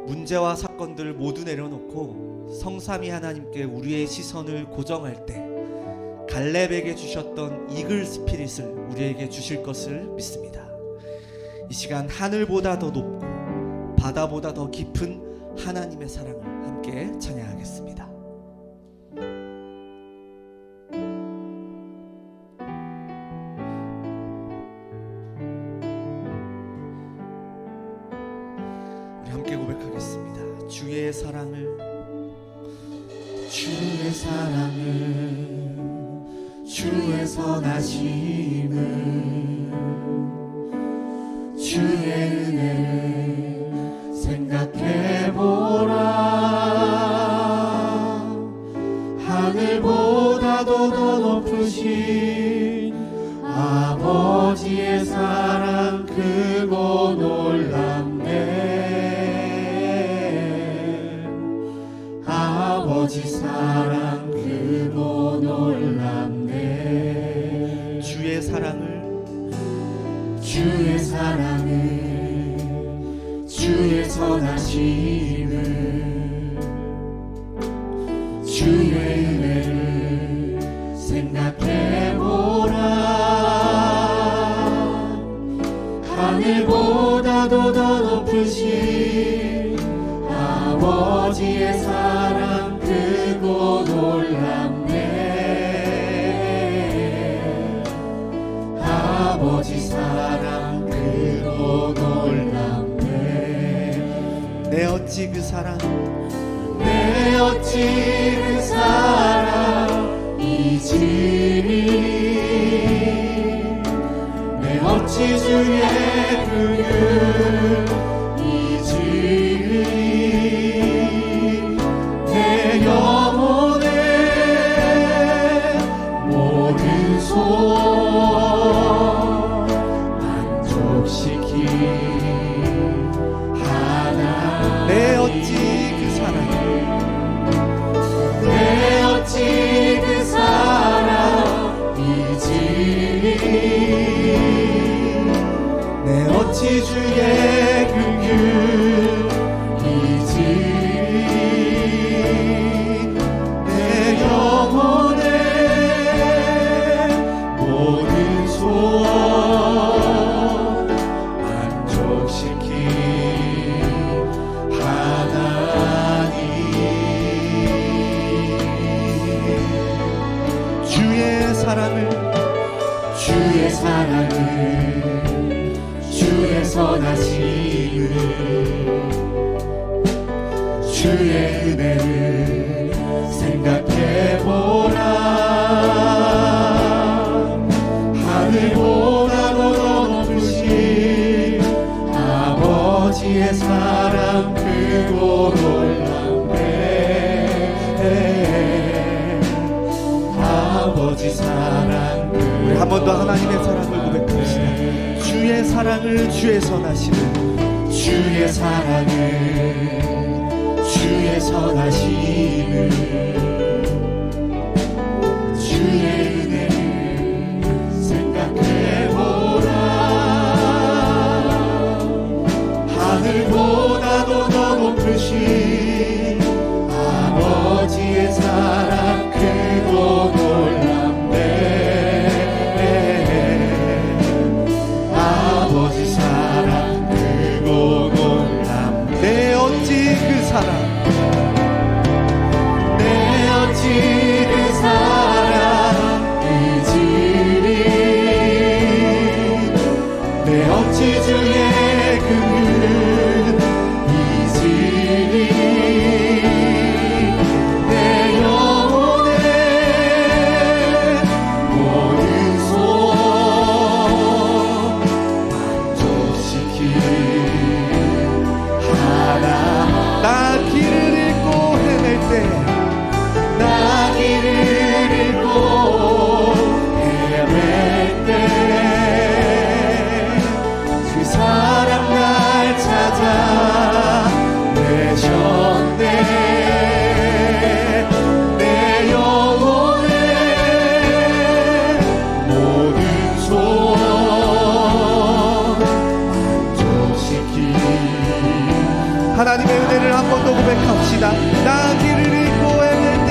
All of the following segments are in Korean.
문제와 사건들을 모두 내려놓고 성삼위 하나님께 우리의 시선을 고정할 때 갈렙에게 주셨던 이글 스피릿을 우리에게 주실 것을 믿습니다. 이 시간 하늘보다 더 높고 바다보다 더 깊은 하나님의 사랑을 함께 찬양하겠습니다. 우리 함께 고백하겠습니다. 주의 사랑을 주의 선하심을 주의 은혜를 생각해보라. 하늘보다도 더 높으신 아버지의 사랑 크고 놀랍네. 아버지 사랑 크고 놀랍네. 주의 사랑을 주의 선하심을 주의 은혜를 생각해보라. 하늘보다도 더 높으신 아버지의 사랑 크고 놀랍네. 아버지 사랑 크고 놀랍네. 내 어찌 그 사랑 이지리. 내 어찌 주의 긍휼 이지리. 내 영혼의 모든 소원 만족시키 하나. 내 어찌 그 사랑 이지리. 내 어찌 주의 긍휼 이지리. 내 영혼의 모든 소원 만족시키 하나님. 주의 사랑을 주의 선하심을 주의 은혜를 생각해보라. 하늘보다도 더 높으신 아버지의 사랑 크고 놀랍네. 아버지 사랑. 우리 한 번 더 하나님의 사랑을 고백합시다. 주의 사랑을 주의 선하심을 주의 선하심을 주의 은혜를 생각해보라. 하늘보다도 더 높으신 아버지의 사랑 크고 놀랍네. 아버지 사랑 크고 놀랍네. 내 어찌 그 사랑 이지리. 내 어찌 주의 긍휼 이지리. 내 영혼의 모든 소원 만족시키 하나. 나 길을 잃고 헤맬 때 하나님의 은혜를 한 번 더 고백합시다. 나 길을 잃고 헤맬 때,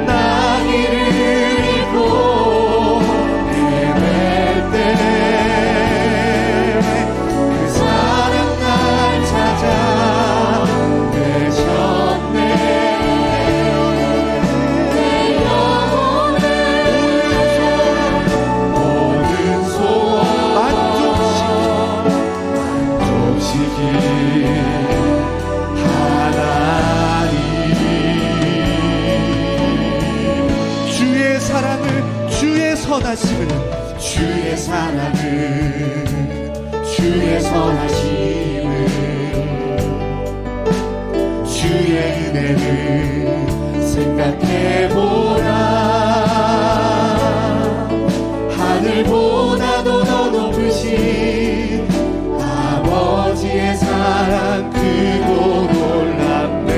나 길을 잃고 헤맬 때 그 사랑 날 찾아 되셨네. 내 영혼의 모든 소원 만족시키 하나님, 주의 사랑을, 주의 선하심을, 주의 사랑을, 주의 선하심을, 주의 은혜를 생각해보라. 하늘보다도 더 높으신 아버지의 사랑 크고 놀랍네.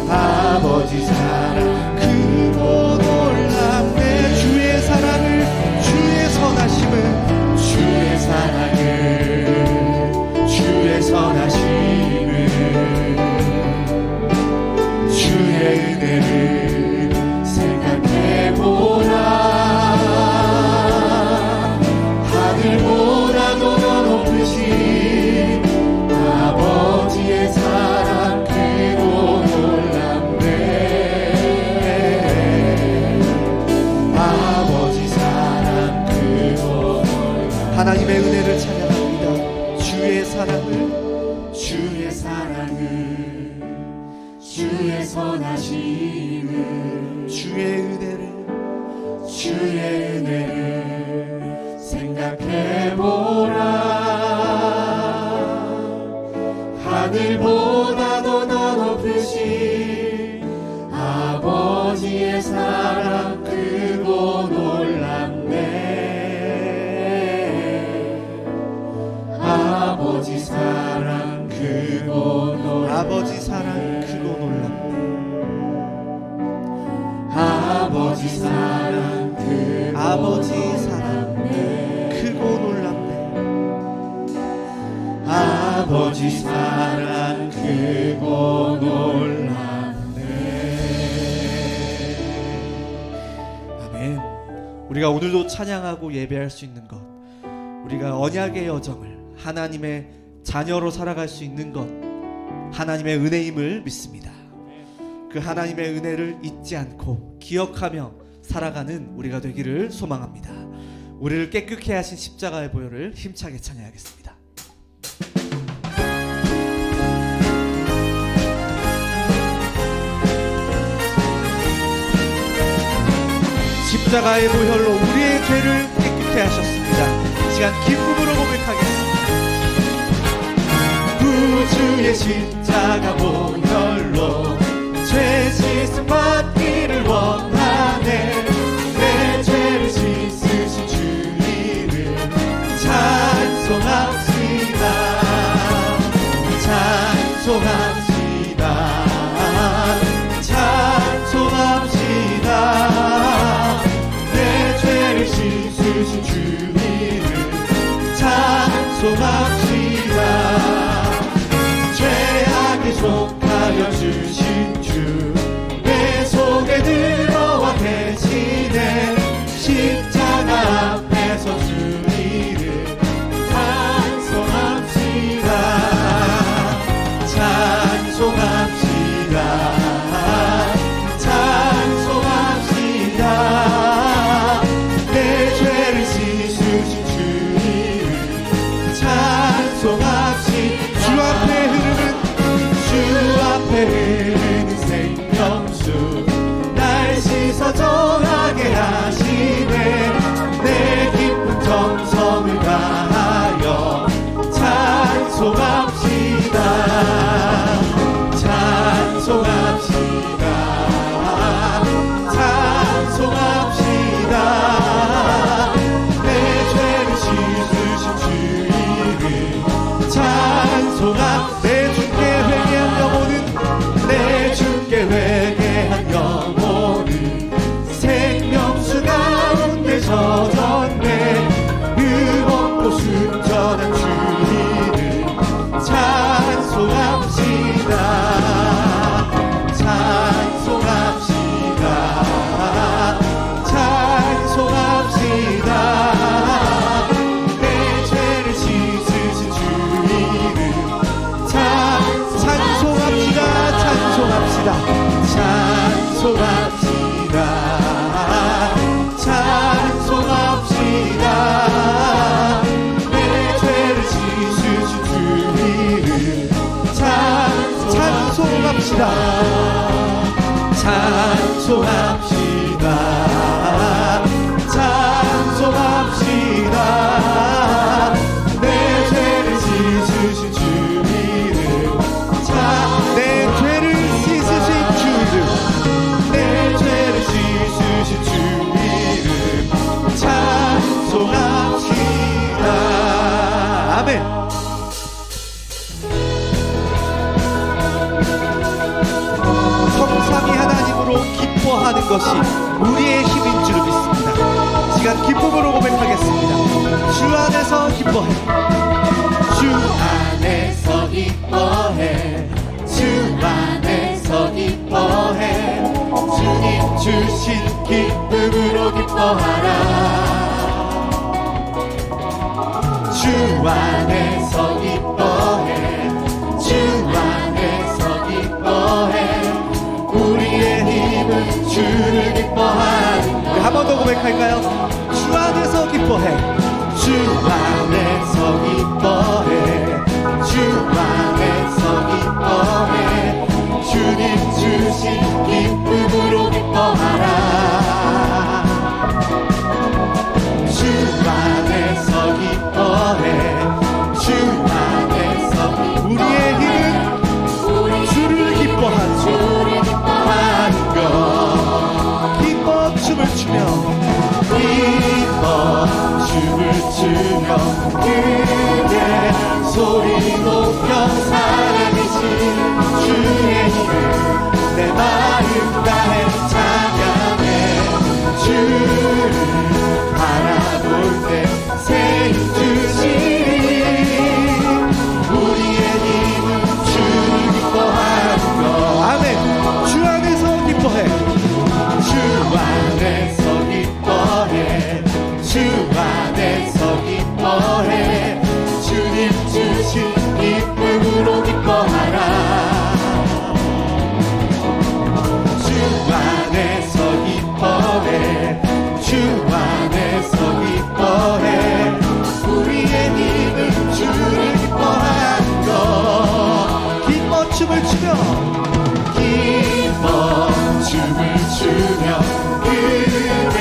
아버지 사랑 크고 놀랍네. 주의 사랑을, 주의 선하심을, 주의 사랑을, 주의 선하심을, 주의 은혜를 생각해보라. 하늘보다도 더 높으신 아버지의 사랑 크고 놀랍네. 아버지 사랑 크고 놀랍네. 하나님의 은혜를 찬양합니다. 주의 사랑을, 주의 사랑을, 주의 선하심을, 주의 은혜를, 주의 은혜를 생각해보라. 하늘보다도 더 높으신 아버지의 사랑 크고 놀랍네. 아버지 사랑 크고 놀랍네. 아버지 사랑 크고 놀랍네. 아버지 사랑 크고 아버지 사랑 크고 놀랍네. 아버지 사랑 크고 놀랍네. 아멘. 우리가 오늘도 찬양하고 예배할 수 있는 것, 우리가 언약의 여정을 하나님의 자녀로 살아갈 수 있는 것, 하나님의 은혜임을 믿습니다. 그 하나님의 은혜를 잊지 않고 기억하며 살아가는 우리가 되기를 소망합니다. 우리를 깨끗게 하신 십자가의 보혈을 힘차게 찬양하겠습니다. 십자가의 보혈로 우리의 죄를 깨끗게 하셨습니다. 이 시간 기쁨으로 고백하겠습니다. 구주의 십자가 보혈로 죄 씻음 받기를 원하네. 내 죄를 씻으신 주님을 찬송합시다. 찬송합시다. 찬송합시다. 내 죄를 씻으신 주님을 찬송합시다. 죄악이 족하여 주신 주 내 속에 들어와 계시네. 십자가 앞에서 주님을 찬송합시다. 찬송합시다. 찬송합시다. 내 죄를 씻으신 주님을 찬송합시다. 주 앞에 흐르는, 주 앞에 흐르는 생명수 날 씻어 정하게 하시네. 내 기쁜 정성을 다하여 찬송합시다. 찬송합시다. 찬송합시다. 내 죄를 씻으신 주님을 찬송합시다. 내 주께 회개한 영혼은, 내 주께 회개한 영혼은 생명수 가운데 젖었네. 의롭고 순전한 주님 찬송합시다. 내 죄를 씻으신 주 이름, 내 죄를 씻으신 주 이름, 내 죄를 씻으신 주 이름 찬송합시다. 아멘. 성삼위 하나님으로 기뻐하는 것이 우리의 힘인 줄 믿습니다. 시간 기쁨으로 고백하겠습니다. 주 안에서 기뻐해, 주 안에서 기뻐해, 주 안에서 기뻐해, 주님 주신 기쁨으로 기뻐하라. 주 안에서 기뻐해, 주 안에서 기뻐해, 우리의 힘은 주를 기뻐하는 것. 한 번 더 고백할까요? 주 안에서 기뻐해, 주 안에서 기뻐해, 주 안에서 기뻐해, 주님 주신 기쁨으로 기뻐하라. 주 안에서 기뻐해, 주 안에서 우리의 힘은 주를 기뻐하는 것. 기뻐 춤을 추며, 기뻐 춤을 추며, 그대 소리 높여 살아계신 주의 이름 내 마음 다해 찬양해. 주를 바라볼 때 새 힘 주시니 우리의 힘은 주를 기뻐하는 것. 아멘. 주 안에서 기뻐해, 주 안에서 기뻐해, 주 안에서 기뻐해, 주님 주신 기쁨으로 기뻐하라. 주 안에서 기뻐해, 주 안에서 기뻐해, 우리의 힘은 주를 기뻐하는 것. 기뻐 춤을 추며, 기뻐 춤을 추며, 그대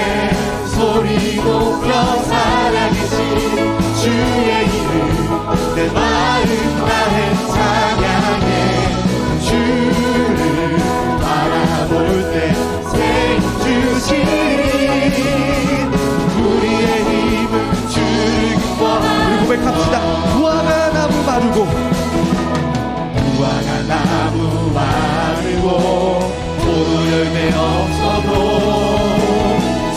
소리 높여 살아계신 주의 이름 내 마음 다해 찬양해. 주를 바라볼 때 새 힘 주시니 우리의 힘은 주를 기뻐하는. 우리 고백합시다. 무화과 나무 마르고, 무화과 나무 마르고 포도 열매 없어도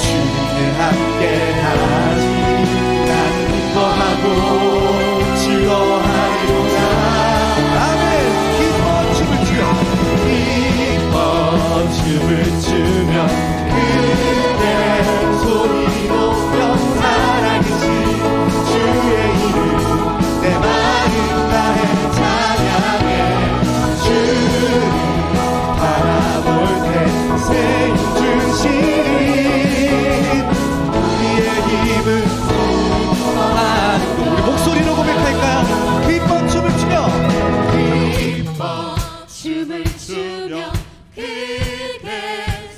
주님과 함께 하지 나는 기뻐하고 즐거워하리로다. 아멘. 기뻐 춤을 추며, 기뻐 춤을 추며, 그대 소리 높여 살아계신 주의 이름 내 마음 다해 찬양해. 주를 바라볼 때 새 힘 주시니 우리의 힘은 기뻐하는 것. 우리 목소리로 고백할까요? 기뻐 춤을 추며, 기뻐 춤을 추며, 그대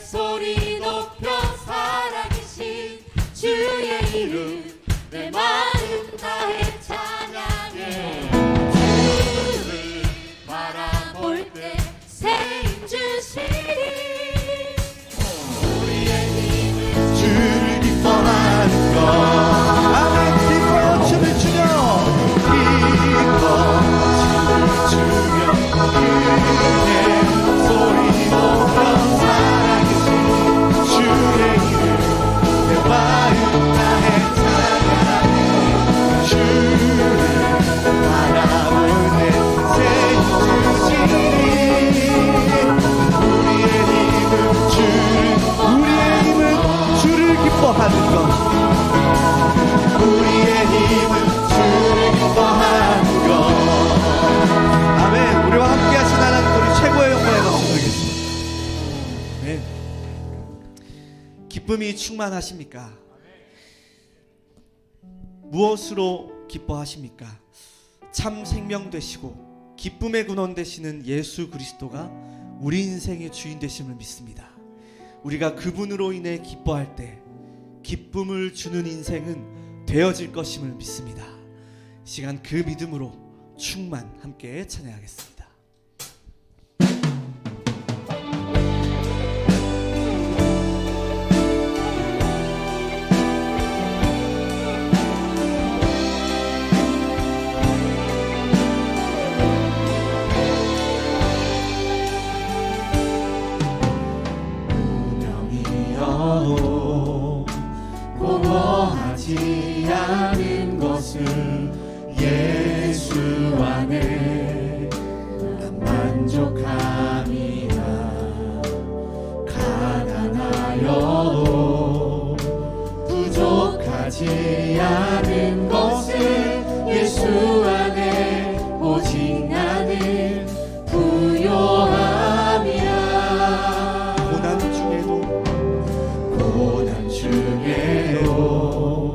소리 높여 살아계신 주의 이름 내 마음 다해 찬양해. 주를 바라볼 때 새 힘 주시니 우리의 힘은 주를 기뻐하는 것. 아멘. 기뻐 춤을 추며, 기뻐 춤을 추며, 그대 소리 높여 살아계신 주의 이름 내 마음 다해 찬양해. 주를 바라볼 때 새 힘 주시니 우리의 힘은 주를 기뻐하는 것. 우리의 힘은 주를 기뻐하는 것. 아멘. 우리와 함께 하신 하나님 우리 최고의 영광에 박수 드리겠습니다. 아멘. 기쁨이 충만하십니까? 무엇으로 기뻐하십니까? 참 생명 되시고 기쁨의 근원 되시는 예수 그리스도가 우리 인생의 주인 되심을 믿습니다. 우리가 그분으로 인해 기뻐할 때 기쁨을 주는 인생은 되어질 것임을 믿습니다. 시간 그 믿음으로 충만 함께 찬양하겠습니다. 공허하지 않은 것을 예수 안에 난 만족함이라. 가난하여도 부족하지 않은 것을 예수 안에 오직 나는 부요함이라. 고난 중에도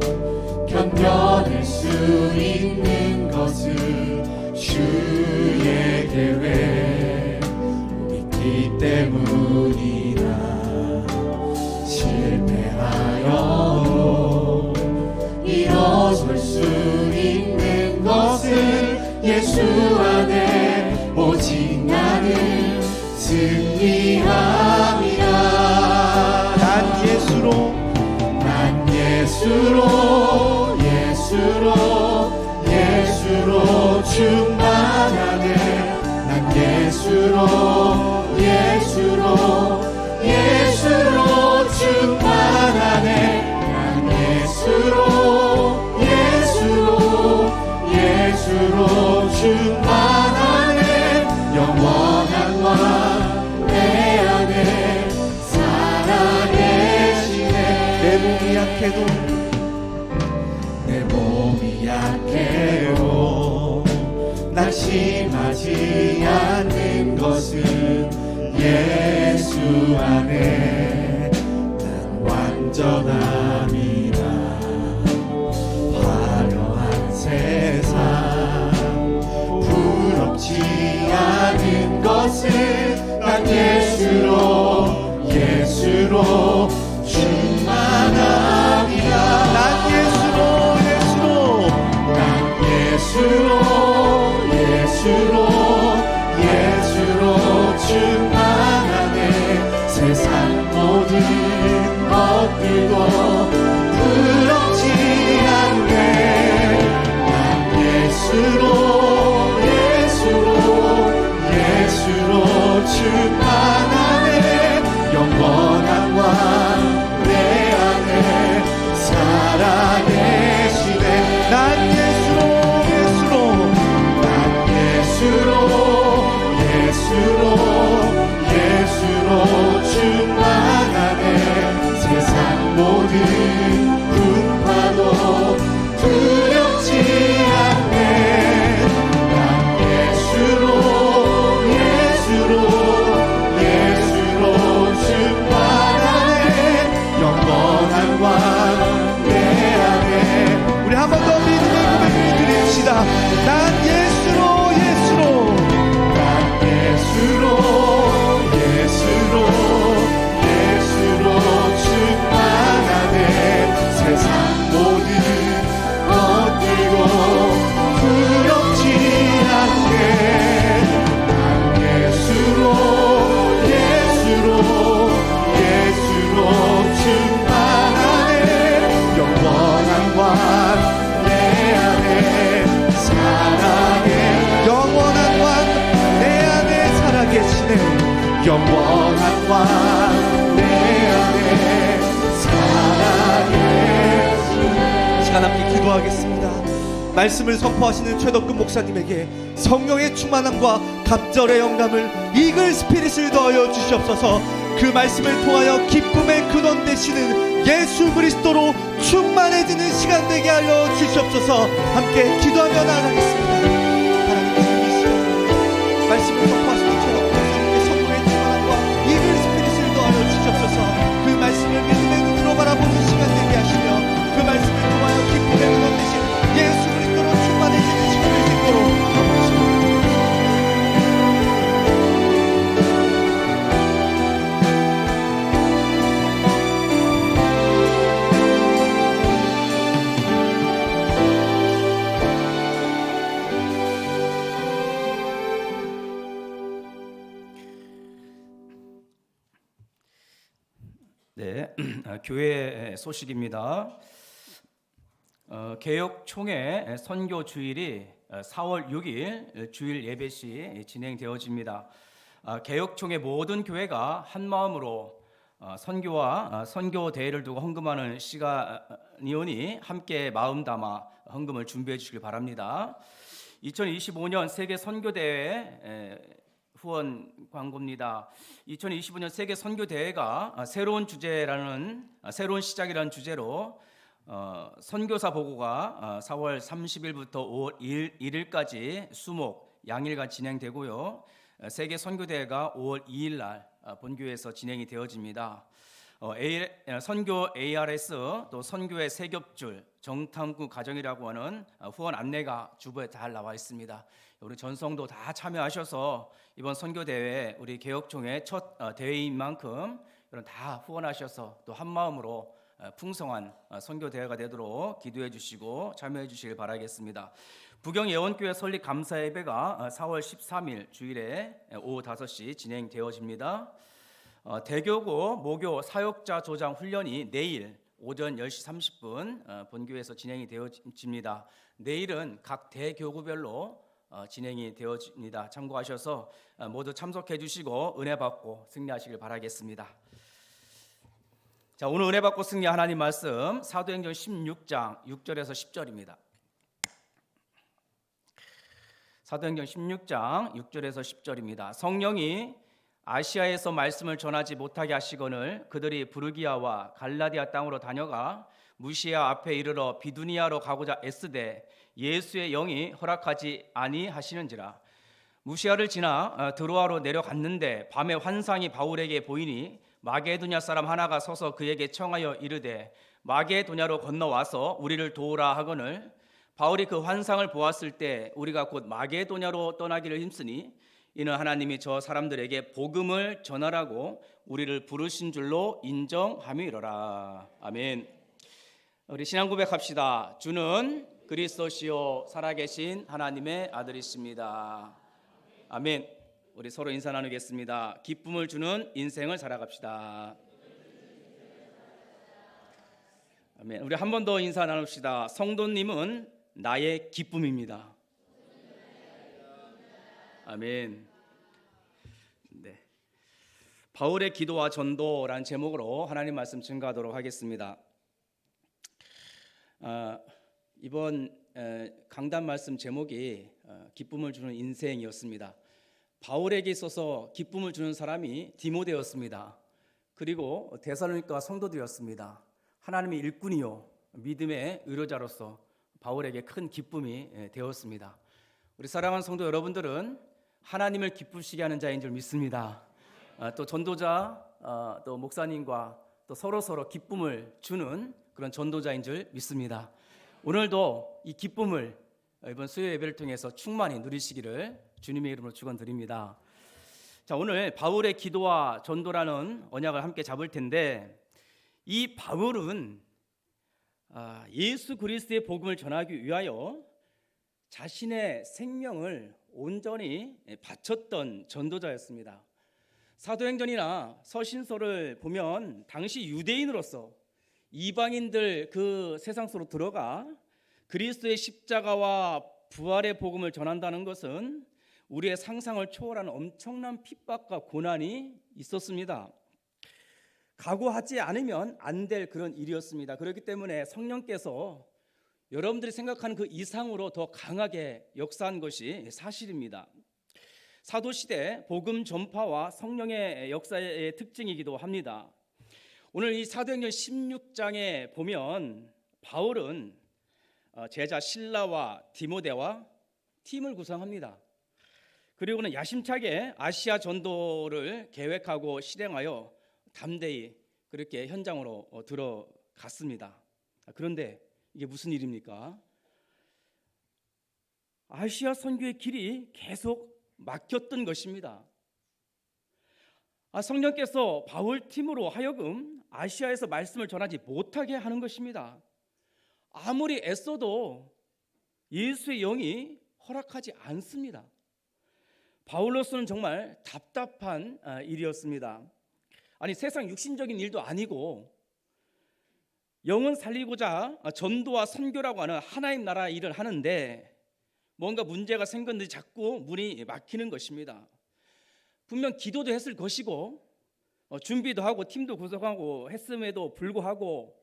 견뎌낼 수 있는 것은 주의 계획 믿기 때문이라. 실패하여도 일어설 수 있는 것은 예수 안에 오직 나는 승리함이라. 난 예수로 충만하네. 난 예수로 충만하네. 난 예수로 충만하네. 영원한 왕 내 안에 살아계시네. 내 몸이 약해도 낙심하지 않는 것은 예수 안에 난 완전함이다. 화려한 세상 부럽지 않은 것은 난 예수로 충만함이야. 난 예수로 충만하네. 세상 모든 것들도 부럽지 않네. 난 예수로 충만하네. 영원한 왕 내 안에 살아계시네. 난 예수로 충만하네. 세상 모든 풍파도 두렵지 않네. 난 예수로 충만하네. 영원한 왕 내 안에. 우리 한 번 더 믿음의 고백을 드립시다. 난 예수로 충만하네. 세상 모든 것들도 부럽지 않네. 난 예수로 충만하네. 영원한 왕 내 안에 살아계시네. 영원한 왕 내 안에 살아계시네. 시간 함께 기도하겠습니다. 말씀을 선포하시는 최덕근 목사님에게 성령의 충만함과 갑절의 영감을 이글 스피릿을 더하여 주시옵소서. 그 말씀을 통하여 기쁨의 근원 되시는 예수 그리스도로 충만해지는 시간 되게 하여 주시옵소서. 함께 기도하며 나아가겠습니다. 하나님의 이 시간 말씀을 선포하시는 최덕근 목사님께 성령의 충만함과 이글 스피릿을 더하여 주시옵소서. 그 말씀을 믿음의 눈으로 바라보는 시간 되게 하시며 그 말씀을 통하여 기쁨의 근원 되신 예수 그리스도로 충만해지는 시간 될 수 있도록 네, 교회 소식입니다. 개혁총회 선교 주일이 4월 6일 주일 예배 시 진행되어집니다. 개혁총회 모든 교회가 한 마음으로 선교와 선교 대회를 두고 헌금하는 시간이오니 함께 마음 담아 헌금을 준비해 주시길 바랍니다. 2025년 세계 선교 대회 후원 광고입니다. 2025년 세계 선교 대회가 새로운 주제라는 새로운 시작이라는 주제로 선교사 보고가 4월 30일부터 5월 1일까지 수목 양일간 진행되고요. 세계 선교 대회가 5월 2일 날 본교에서 진행이 되어집니다. 선교 ARS 또 선교의 세겹줄 정탐구 가정이라고 하는 후원 안내가 주부에 잘 나와 있습니다. 우리 전성도 다 참여하셔서 이번 선교 대회 우리 개혁총회 첫 대회인 만큼 여러분 다 후원하셔서 또 한 마음으로 풍성한 선교 대회가 되도록 기도해 주시고 참여해 주시길 바라겠습니다. 부경 예원교회 설립 감사 예배가 4월 13일 주일에 오후 5시 진행되어집니다. 대교구 모교 사역자 조장 훈련이 내일 오전 10시 30분 본교에서 진행이 되어집니다. 내일은 각 대교구별로 진행이 되어집니다. 참고하셔서 모두 참석해 주시고 은혜 받고 승리하시길 바라겠습니다. 자, 오늘 은혜 받고 승리 하나님 말씀 사도행전 16장 6절에서 10절입니다. 사도행전 16장 6절에서 10절입니다. 성령이 아시아에서 말씀을 전하지 못하게 하시거늘 그들이 부르기아와 갈라디아 땅으로 다녀가 무시아 앞에 이르러 비두니아로 가고자 애쓰되 예수의 영이 허락하지 아니하시는지라. 무시아를 지나 드로아로 내려갔는데 밤에 환상이 바울에게 보이니 마게도냐 사람 하나가 서서 그에게 청하여 이르되 마게도냐로 건너와서 우리를 도우라 하거늘 바울이 그 환상을 보았을 때 우리가 곧 마게도냐로 떠나기를 힘쓰니 이는 하나님이 저 사람들에게 복음을 전하라고 우리를 부르신 줄로 인정함이로라. 아멘. 우리 신앙 고백합시다. 주는 그리스도시요 살아계신 하나님의 아들이십니다. 아멘. 우리 서로 인사 나누겠습니다. 기쁨을 주는 인생을 살아갑시다. 아멘. 우리 한 번 더 인사 나눕시다. 성도님은 나의 기쁨입니다. 아멘. 네. 바울의 기도와 전도라는 제목으로 하나님 말씀 증거하도록 하겠습니다. 이번 강단 말씀 제목이 기쁨을 주는 인생이었습니다. 바울에게 있어서 기쁨을 주는 사람이 디모데였습니다. 그리고 데살로니가 성도들이었습니다. 하나님의 일꾼이요 믿음의 의료자로서 바울에게 큰 기쁨이 되었습니다. 우리 사랑하는 성도 여러분들은 하나님을 기쁘시게 하는 자인 줄 믿습니다. 또 전도자 또 목사님과 또 서로 기쁨을 주는 그런 전도자인 줄 믿습니다. 오늘도 이 기쁨을 이번 수요 예배를 통해서 충만히 누리시기를 주님의 이름으로 축원드립니다. 자, 오늘 바울의 기도와 전도라는 언약을 함께 잡을 텐데 이 바울은 예수 그리스도의 복음을 전하기 위하여 자신의 생명을 온전히 바쳤던 전도자였습니다. 사도행전이나 서신서를 보면 당시 유대인으로서 이방인들 그 세상 속으로 들어가 그리스도의 십자가와 부활의 복음을 전한다는 것은 우리의 상상을 초월하는 엄청난 핍박과 고난이 있었습니다. 각오하지 않으면 안 될 그런 일이었습니다. 그렇기 때문에 성령께서 여러분들이 생각하는 그 이상으로 더 강하게 역사한 것이 사실입니다. 사도시대 복음 전파와 성령의 역사의 특징이기도 합니다. 오늘 이 사도행전 16장에 보면 바울은 제자 실라와 디모데와 팀을 구성합니다. 그리고는 야심차게 아시아 전도를 계획하고 실행하여 담대히 그렇게 현장으로 들어갔습니다. 그런데 이게 무슨 일입니까? 아시아 선교의 길이 계속 막혔던 것입니다. 성령께서 바울 팀으로 하여금 아시아에서 말씀을 전하지 못하게 하는 것입니다. 아무리 애써도 예수의 영이 허락하지 않습니다. 바울로서는 정말 답답한 일이었습니다. 아니 세상 육신적인 일도 아니고 영혼 살리고자 전도와 선교라고 하는 하나님 나라 일을 하는데 뭔가 문제가 생겼는지 자꾸 문이 막히는 것입니다. 분명 기도도 했을 것이고 준비도 하고 팀도 구성하고 했음에도 불구하고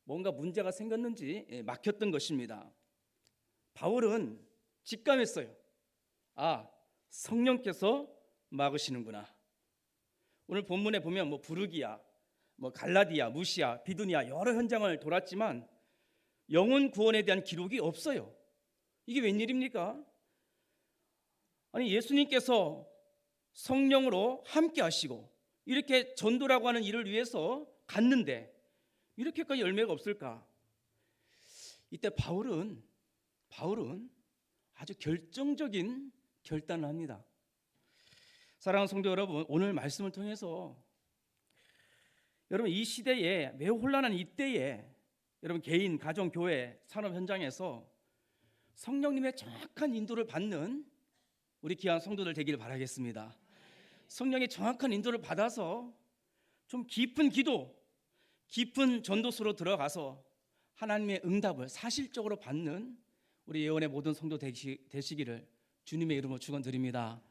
뭔가 문제가 생겼는지 막혔던 것입니다. 바울은 직감했어요. 아, 성령께서 막으시는구나. 오늘 본문에 보면 뭐 부르기야, 뭐 갈라디아, 무시아, 비두니아 여러 현장을 돌았지만 영혼 구원에 대한 기록이 없어요. 이게 웬일입니까? 아니 예수님께서 성령으로 함께 하시고 이렇게 전도라고 하는 일을 위해서 갔는데 이렇게까지 열매가 없을까? 이때 바울은 아주 결정적인 결단을 합니다. 사랑하는 성도 여러분, 오늘 말씀을 통해서 여러분 이 시대에 매우 혼란한 이때에 여러분 개인, 가정, 교회, 산업 현장에서 성령님의 정확한 인도를 받는 우리 귀한 성도들 되기를 바라겠습니다. 성령의 정확한 인도를 받아서 좀 깊은 기도, 깊은 전도수로 들어가서 하나님의 응답을 사실적으로 받는 우리 예언의 모든 성도 되시기를 주님의 이름으로 축원드립니다.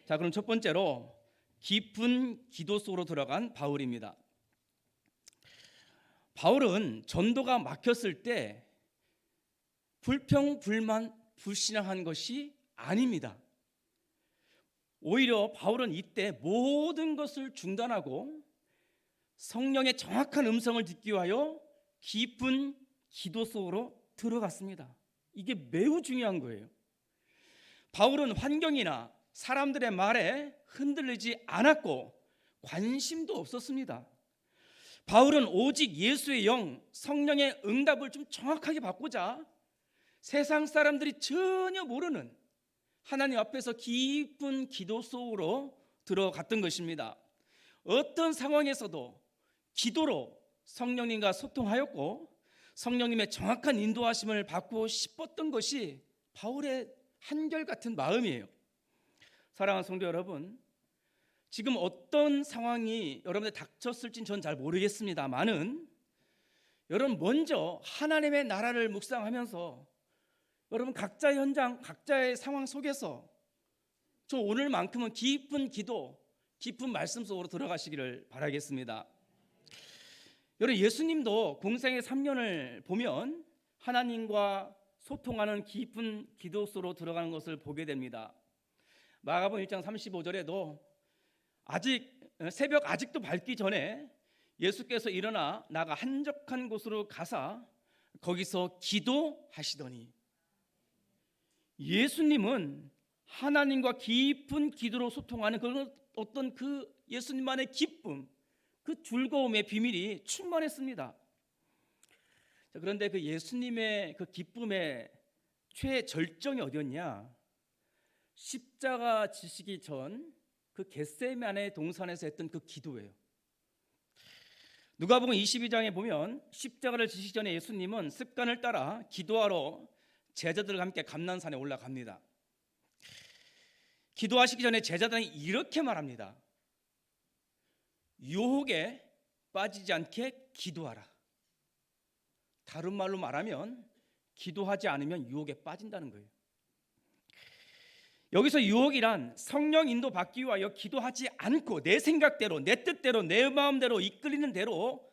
자, 그럼 첫 번째로 깊은 기도 속으로 들어간 바울입니다. 바울은 전도가 막혔을 때 불평, 불만, 불신앙한 것이 아닙니다. 오히려 바울은 이때 모든 것을 중단하고 성령의 정확한 음성을 듣기 위하여 깊은 기도 속으로 들어갔습니다. 이게 매우 중요한 거예요. 바울은 환경이나 사람들의 말에 흔들리지 않았고 관심도 없었습니다. 바울은 오직 예수의 영, 성령의 응답을 좀 정확하게 받고자 세상 사람들이 전혀 모르는 하나님 앞에서 깊은 기도 속으로 들어갔던 것입니다. 어떤 상황에서도 기도로 성령님과 소통하였고 성령님의 정확한 인도하심을 받고 싶었던 것이 바울의 한결같은 마음이에요. 사랑하는 성도 여러분, 지금 어떤 상황이 여러분들 닥쳤을진 전 잘 모르겠습니다만은 여러분 먼저 하나님의 나라를 묵상하면서 여러분 각자의 현장, 각자의 상황 속에서 저 오늘만큼은 깊은 기도, 깊은 말씀 속으로 들어가시기를 바라겠습니다. 여러분 예수님도 공생의 3년을 보면 하나님과 소통하는 깊은 기도 속으로 들어가는 것을 보게 됩니다. 마가복음 1장 35절에도 새벽 아직도 밝기 전에 예수께서 일어나 나가 한적한 곳으로 가사 거기서 기도하시더니, 예수님은 하나님과 깊은 기도로 소통하는 그런 어떤 그 예수님만의 기쁨, 그 즐거움의 비밀이 충만했습니다. 그런데 그 예수님의 그 기쁨의 최절정이 어디였냐? 십자가 지시기 전 그 겟세마네 동산에서 했던 그 기도예요. 누가복음 22장에 보면 십자가를 지시기 전에 예수님은 습관을 따라 기도하러 제자들과 함께 감난산에 올라갑니다. 기도하시기 전에 제자들은 이렇게 말합니다. 유혹에 빠지지 않게 기도하라. 다른 말로 말하면 기도하지 않으면 유혹에 빠진다는 거예요. 여기서 유혹이란 성령 인도 받기 위하여 기도하지 않고 내 생각대로, 내 뜻대로, 내 마음대로 이끌리는 대로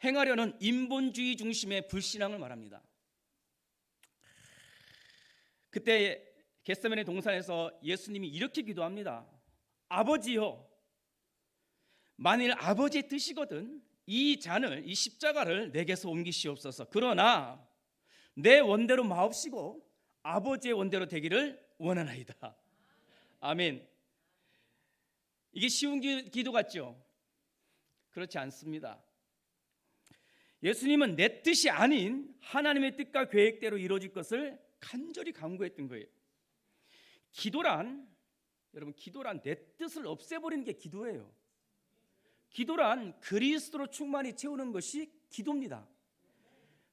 행하려는 인본주의 중심의 불신앙을 말합니다. 그때 겟세마네 동산에서 예수님이 이렇게 기도합니다. 아버지여, 만일 아버지의 뜻이거든 이 잔을, 이 십자가를 내게서 옮기시옵소서. 그러나 내 원대로 마옵시고 아버지의 원대로 되기를 원하나이다. 아멘. 이게 쉬운 기도 같죠? 그렇지 않습니다. 예수님은 내 뜻이 아닌 하나님의 뜻과 계획대로 이루어질 것을 간절히 간구했던 거예요. 기도란, 여러분, 기도란 내 뜻을 없애버리는 게 기도예요. 기도란 그리스도로 충만히 채우는 것이 기도입니다.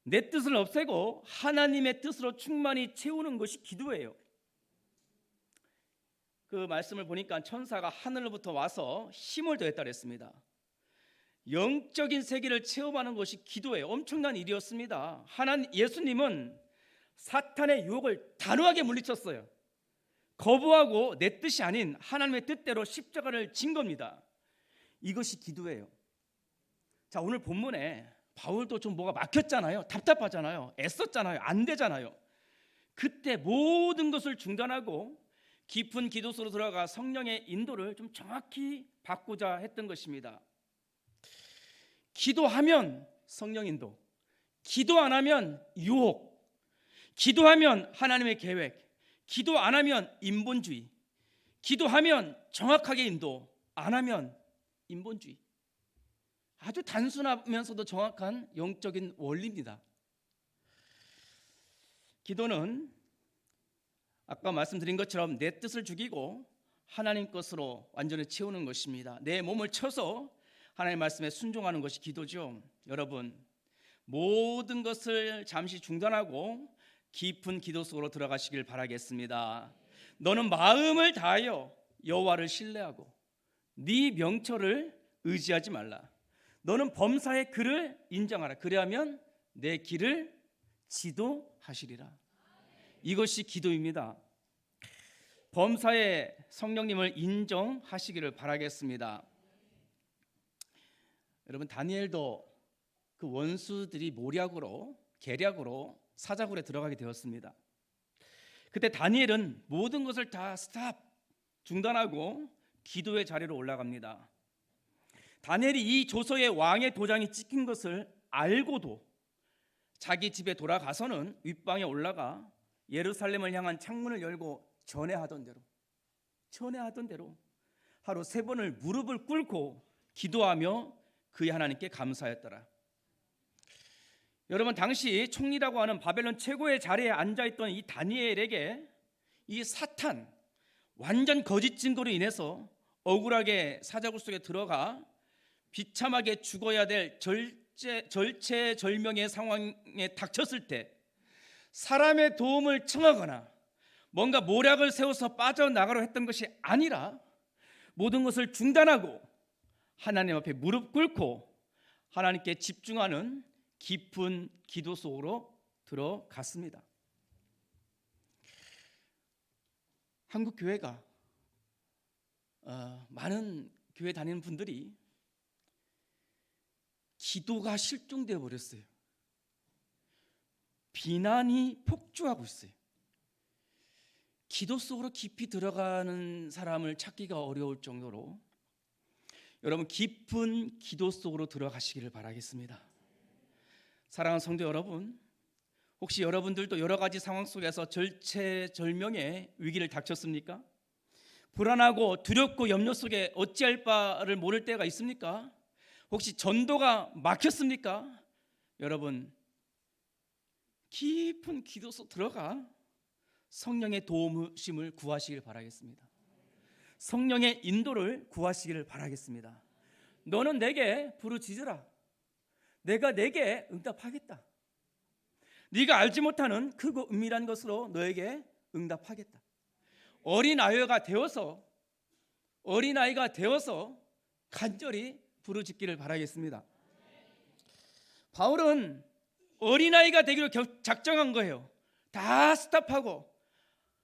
내 뜻을 없애고 하나님의 뜻으로 충만히 채우는 것이 기도예요. 그 말씀을 보니까 천사가 하늘로부터 와서 힘을 더했다 그랬습니다. 영적인 세계를 체험하는 것이 기도예요. 엄청난 일이었습니다. 예수님은 사탄의 유혹을 단호하게 물리쳤어요. 거부하고 내 뜻이 아닌 하나님의 뜻대로 십자가를 진 겁니다. 이것이 기도예요. 자, 오늘 본문에 바울도 좀 뭐가 막혔잖아요. 답답하잖아요. 애썼잖아요. 안 되잖아요. 그때 모든 것을 중단하고 깊은 기도 속으로 들어가 성령의 인도를 좀 정확히 받고자 했던 것입니다. 기도하면 성령 인도, 기도 안 하면 유혹, 기도하면 하나님의 계획, 기도 안 하면 인본주의, 기도하면 정확하게 인도, 안 하면 인본주의. 아주 단순하면서도 정확한 영적인 원리입니다. 기도는 아까 말씀드린 것처럼 내 뜻을 죽이고 하나님 것으로 완전히 채우는 것입니다. 내 몸을 쳐서 하나님의 말씀에 순종하는 것이 기도죠. 여러분, 모든 것을 잠시 중단하고 깊은 기도 속으로 들어가시길 바라겠습니다. 너는 마음을 다하여 여호와를 신뢰하고 네 명철을 의지하지 말라. 너는 범사의 그를 인정하라. 그리하면 내 길을 지도하시리라. 이것이 기도입니다. 범사의 성령님을 인정하시기를 바라겠습니다. 여러분, 다니엘도 그 원수들이 모략으로 계략으로 사자굴에 들어가게 되었습니다. 그때 다니엘은 모든 것을 다 스탑 중단하고 기도의 자리로 올라갑니다. 다니엘이 이 조서에 왕의 도장이 찍힌 것을 알고도 자기 집에 돌아가서는 윗방에 올라가 예루살렘을 향한 창문을 열고 전회하던 대로 하루 3번을 무릎을 꿇고 기도하며 그의 하나님께 감사했더라. 여러분, 당시 총리라고 하는 바벨론 최고의 자리에 앉아있던 이 다니엘에게 이 사탄 완전 거짓 증거로 인해서 억울하게 사자굴 속에 들어가 비참하게 죽어야 될 절체절명의 상황에 닥쳤을 때 사람의 도움을 청하거나 뭔가 모략을 세워서 빠져나가려 했던 것이 아니라 모든 것을 중단하고 하나님 앞에 무릎 꿇고 하나님께 집중하는 깊은 기도 속으로 들어갔습니다. 한국 교회가 많은 교회 다니는 분들이 기도가 실종되어 버렸어요. 비난이 폭주하고 있어요. 기도 속으로 깊이 들어가는 사람을 찾기가 어려울 정도로 여러분, 깊은 기도 속으로 들어가시기를 바라겠습니다. 사랑하는 성도 여러분, 혹시 여러분들도 여러 가지 상황 속에서 절체절명의 위기를 닥쳤습니까? 불안하고 두렵고 염려 속에 어찌할 바를 모를 때가 있습니까? 혹시 전도가 막혔습니까? 여러분, 깊은 기도 속 들어가 성령의 도우심을 구하시길 바라겠습니다. 성령의 인도를 구하시기를 바라겠습니다. 너는 내게 부르짖으라. 내가 내게 응답하겠다. 네가 알지 못하는 크고 은밀한 것으로 너에게 응답하겠다. 어린아이가 되어서 간절히 부르짖기를 바라겠습니다. 바울은 어린아이가 되기로 작정한 거예요. 다 스탑하고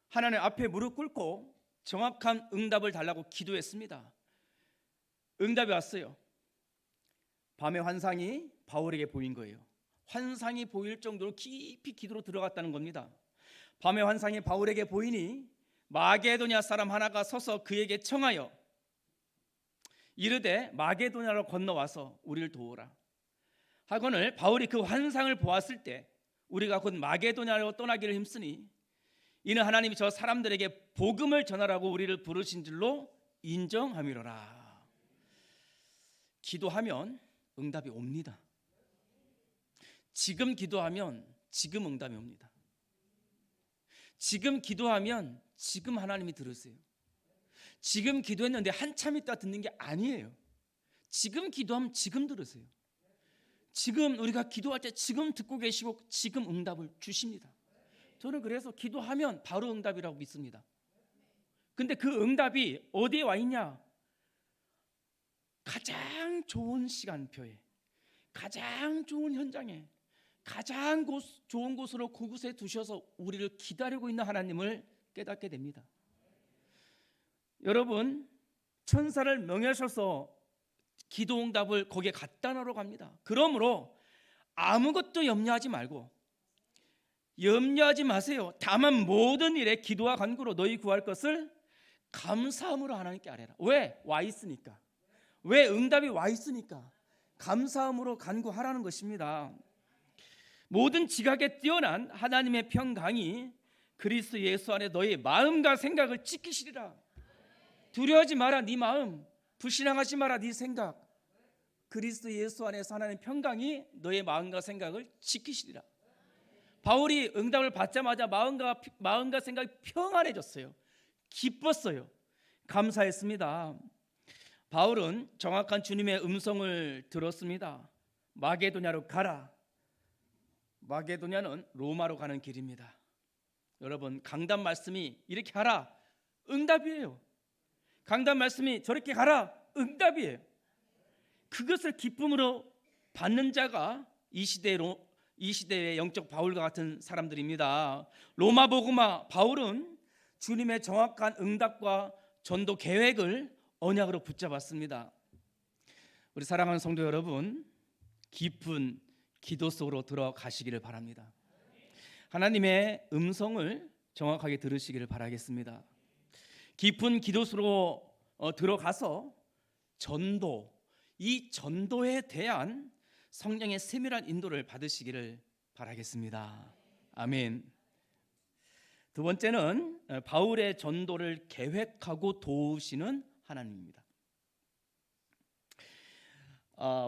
하나님 앞에 무릎 꿇고 정확한 응답을 달라고 기도했습니다. 응답이 왔어요. 밤의 환상이 바울에게 보인 거예요. 환상이 보일 정도로 깊이 기도로 들어갔다는 겁니다. 밤의 환상이 바울에게 보이니 마게도냐 사람 하나가 서서 그에게 청하여 이르되 마게도냐로 건너와서 우리를 도우라 하거늘 바울이 그 환상을 보았을 때 우리가 곧 마게도냐로 떠나기를 힘쓰니 이는 하나님이 저 사람들에게 복음을 전하라고 우리를 부르신 줄로 인정함이로라. 기도하면 응답이 옵니다. 지금 기도하면 지금 응답이 옵니다. 지금 기도하면 지금 하나님이 들으세요. 지금 기도했는데 한참 있다 듣는 게 아니에요. 지금 기도하면 지금 들으세요. 지금 우리가 기도할 때 지금 듣고 계시고 지금 응답을 주십니다. 저는 그래서 기도하면 바로 응답이라고 믿습니다. 근데 그 응답이 어디에 와 있냐? 가장 좋은 시간표에, 가장 좋은 현장에, 가장 좋은 곳으로 그곳에 두셔서 우리를 기다리고 있는 하나님을 깨닫게 됩니다. 여러분, 천사를 명하셔서 기도응답을 거기에 갖다 놓으러 갑니다. 그러므로 아무것도 염려하지 말고, 염려하지 마세요. 다만 모든 일에 기도와 간구로 너희 구할 것을 감사함으로 하나님께 아뢰라. 왜? 와 있으니까. 왜? 응답이 와 있으니까 감사함으로 간구하라는 것입니다. 모든 지각에 뛰어난 하나님의 평강이 그리스도 예수 안에 너희 마음과 생각을 지키시리라. 두려워하지 마라 네 마음, 불신앙하지 마라 네 생각. 그리스도 예수 안에서 하나님의 평강이 너의 마음과 생각을 지키시리라. 바울이 응답을 받자마자 마음과 생각이 평안해졌어요. 기뻤어요. 감사했습니다. 바울은 정확한 주님의 음성을 들었습니다. 마게도냐로 가라. 마게도냐는 로마로 가는 길입니다. 여러분, 강단 말씀이 이렇게 하라, 응답이에요. 강단 말씀이 저렇게 가라, 응답이에요. 그것을 기쁨으로 받는 자가 이 시대의 영적 바울과 같은 사람들입니다. 로마 복음화 바울은 주님의 정확한 응답과 전도 계획을 언약으로 붙잡았습니다. 우리 사랑하는 성도 여러분, 깊은 기도 속으로 들어가시기를 바랍니다. 하나님의 음성을 정확하게 들으시기를 바라겠습니다. 깊은 기도 속으로 들어가서 이 전도에 대한 성령의 세밀한 인도를 받으시기를 바라겠습니다. 아멘. 두 번째는 바울의 전도를 계획하고 도우시는 하나님입니다.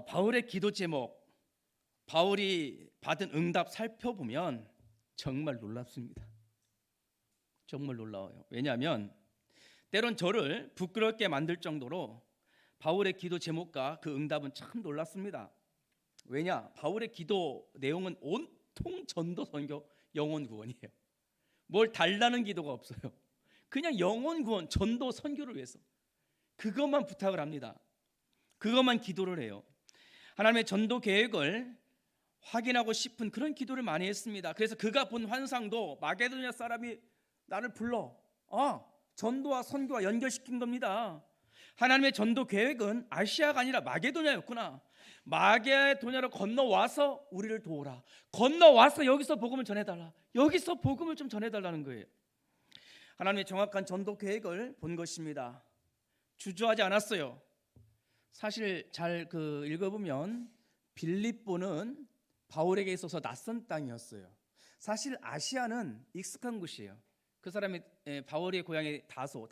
바울의 기도 제목, 바울이 받은 응답 살펴보면 정말 놀랍습니다. 정말 놀라워요. 왜냐하면 때론 저를 부끄럽게 만들 정도로 바울의 기도 제목과 그 응답은 참 놀랐습니다. 왜냐? 바울의 기도 내용은 온통 전도, 선교, 영혼 구원이에요. 뭘 달라는 기도가 없어요. 그냥 영혼 구원, 전도, 선교를 위해서 그것만 부탁을 합니다. 그것만 기도를 해요. 하나님의 전도 계획을 확인하고 싶은 그런 기도를 많이 했습니다. 그래서 그가 본 환상도 마게도냐 사람이 나를 불러 전도와 선교와 연결시킨 겁니다. 하나님의 전도 계획은 아시아가 아니라 마게도냐였구나. 마게도냐로 건너와서 우리를 도우라. 건너와서 여기서 복음을 전해달라. 여기서 복음을 좀 전해달라는 거예요. 하나님의 정확한 전도 계획을 본 것입니다. 주저하지 않았어요. 사실 잘 읽어보면 빌립보는 바울에게 있어서 낯선 땅이었어요. 사실 아시아는 익숙한 곳이에요. 그 사람이 바울의 고향이 다소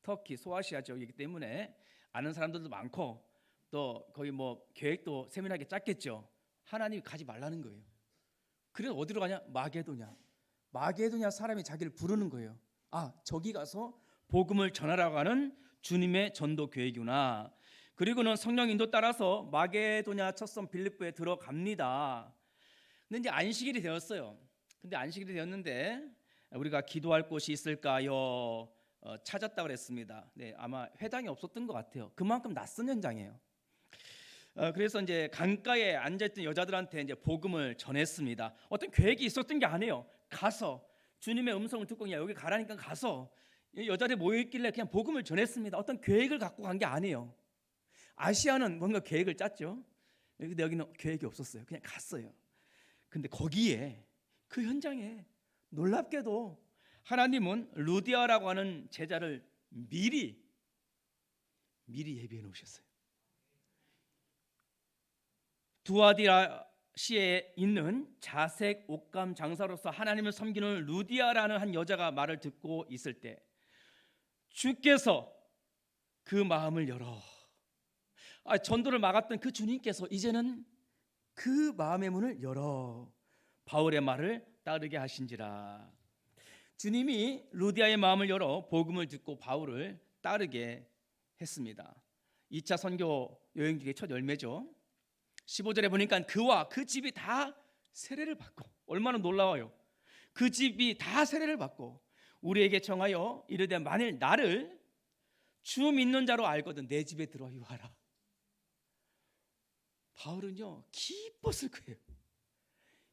터키 소아시아 지역이기 때문에 아는 사람들도 많고 또 거기 계획도 세밀하게 짰겠죠. 하나님이 가지 말라는 거예요. 그래서 어디로 가냐? 마게도냐 사람이 자기를 부르는 거예요. 저기 가서 복음을 전하라고 하는 주님의 전도 계획이구나. 그리고는 성령 인도 따라서 마게도냐 첫섬 빌립보에 들어갑니다. 근데 이제 안식일이 되었어요. 근데 안식일이 되었는데 우리가 기도할 곳이 있을까요? 찾았다고 그랬습니다. 네, 아마 회당이 없었던 것 같아요. 그만큼 낯선 현장이에요. 그래서 이제 강가에 앉아있던 여자들한테 이제 복음을 전했습니다. 어떤 계획이 있었던 게 아니에요. 가서 주님의 음성을 듣고 그냥 여기 가라니까 가서 여자들이 모여있길래 그냥 복음을 전했습니다. 어떤 계획을 갖고 간 게 아니에요. 아시아는 뭔가 계획을 짰죠. 근데 여기는 계획이 없었어요. 그냥 갔어요. 근데 거기에 그 현장에 놀랍게도 하나님은 루디아라고 하는 제자를 미리 예비해 놓으셨어요. 두아디라시에 있는 자색 옷감 장사로서 하나님을 섬기는 루디아라는 한 여자가 말을 듣고 있을 때 주께서 그 마음을 열어 전도를 막았던 그 주님께서 이제는 그 마음의 문을 열어 바울의 말을 따르게 하신지라. 주님이 루디아의 마음을 열어 복음을 듣고 바울을 따르게 했습니다. 2차 선교 여행 중에 첫 열매죠. 15절에 보니까 그와 그 집이 다 세례를 받고, 얼마나 놀라워요. 그 집이 다 세례를 받고 우리에게 청하여 이르되 만일 나를 주 믿는 자로 알거든 내 집에 들어 유하라. 바울은요 기뻤을 거예요.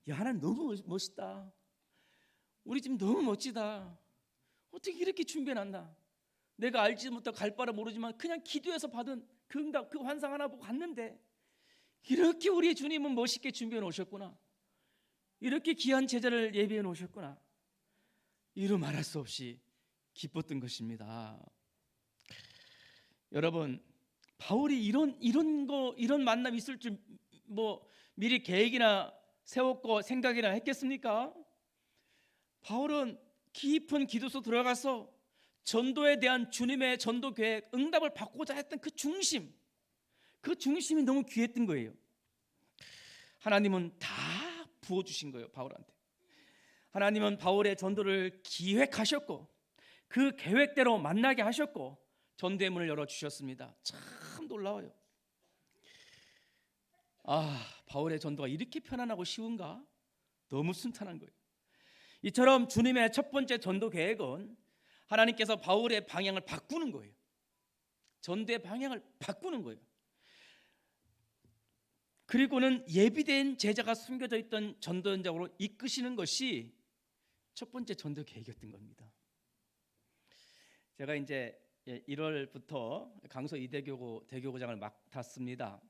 야, 하나님 너무 멋있다. 우리 지금 너무 멋지다. 어떻게 이렇게 준비해놨나? 내가 알지 못하고 갈 바를 모르지만 그냥 기도해서 받은 그 응답, 그 환상 하나 보고 갔는데 이렇게 우리 주님은 멋있게 준비해 놓으셨구나. 이렇게 귀한 제자를 예비해 놓으셨구나. 이루 말할 수 없이 기뻤던 것입니다. 여러분, 바울이 이런 만남이 있을 줄 뭐 미리 계획이나 세웠고 생각이나 했겠습니까? 바울은 깊은 기도 속 들어가서 전도에 대한 주님의 전도 계획, 응답을 받고자 했던 그 중심이 너무 귀했던 거예요. 하나님은 다 부어주신 거예요, 바울한테. 하나님은 바울의 전도를 기획하셨고 그 계획대로 만나게 하셨고 전도의 문을 열어주셨습니다. 참 놀라워요. 바울의 전도가 이렇게 편안하고 쉬운가? 너무 순탄한 거예요. 이처럼 주님의 첫 번째 전도 계획은 하나님께서 바울의 방향을 바꾸는 거예요. 전도의 방향을 바꾸는 거예요. 그리고는 예비된 제자가 숨겨져 있던 전도 현장으로 이끄시는 것이 첫 번째 전도 계획이었던 겁니다. 제가 이제 1월부터 강서 이대교구 대교구장을 맡았습니다.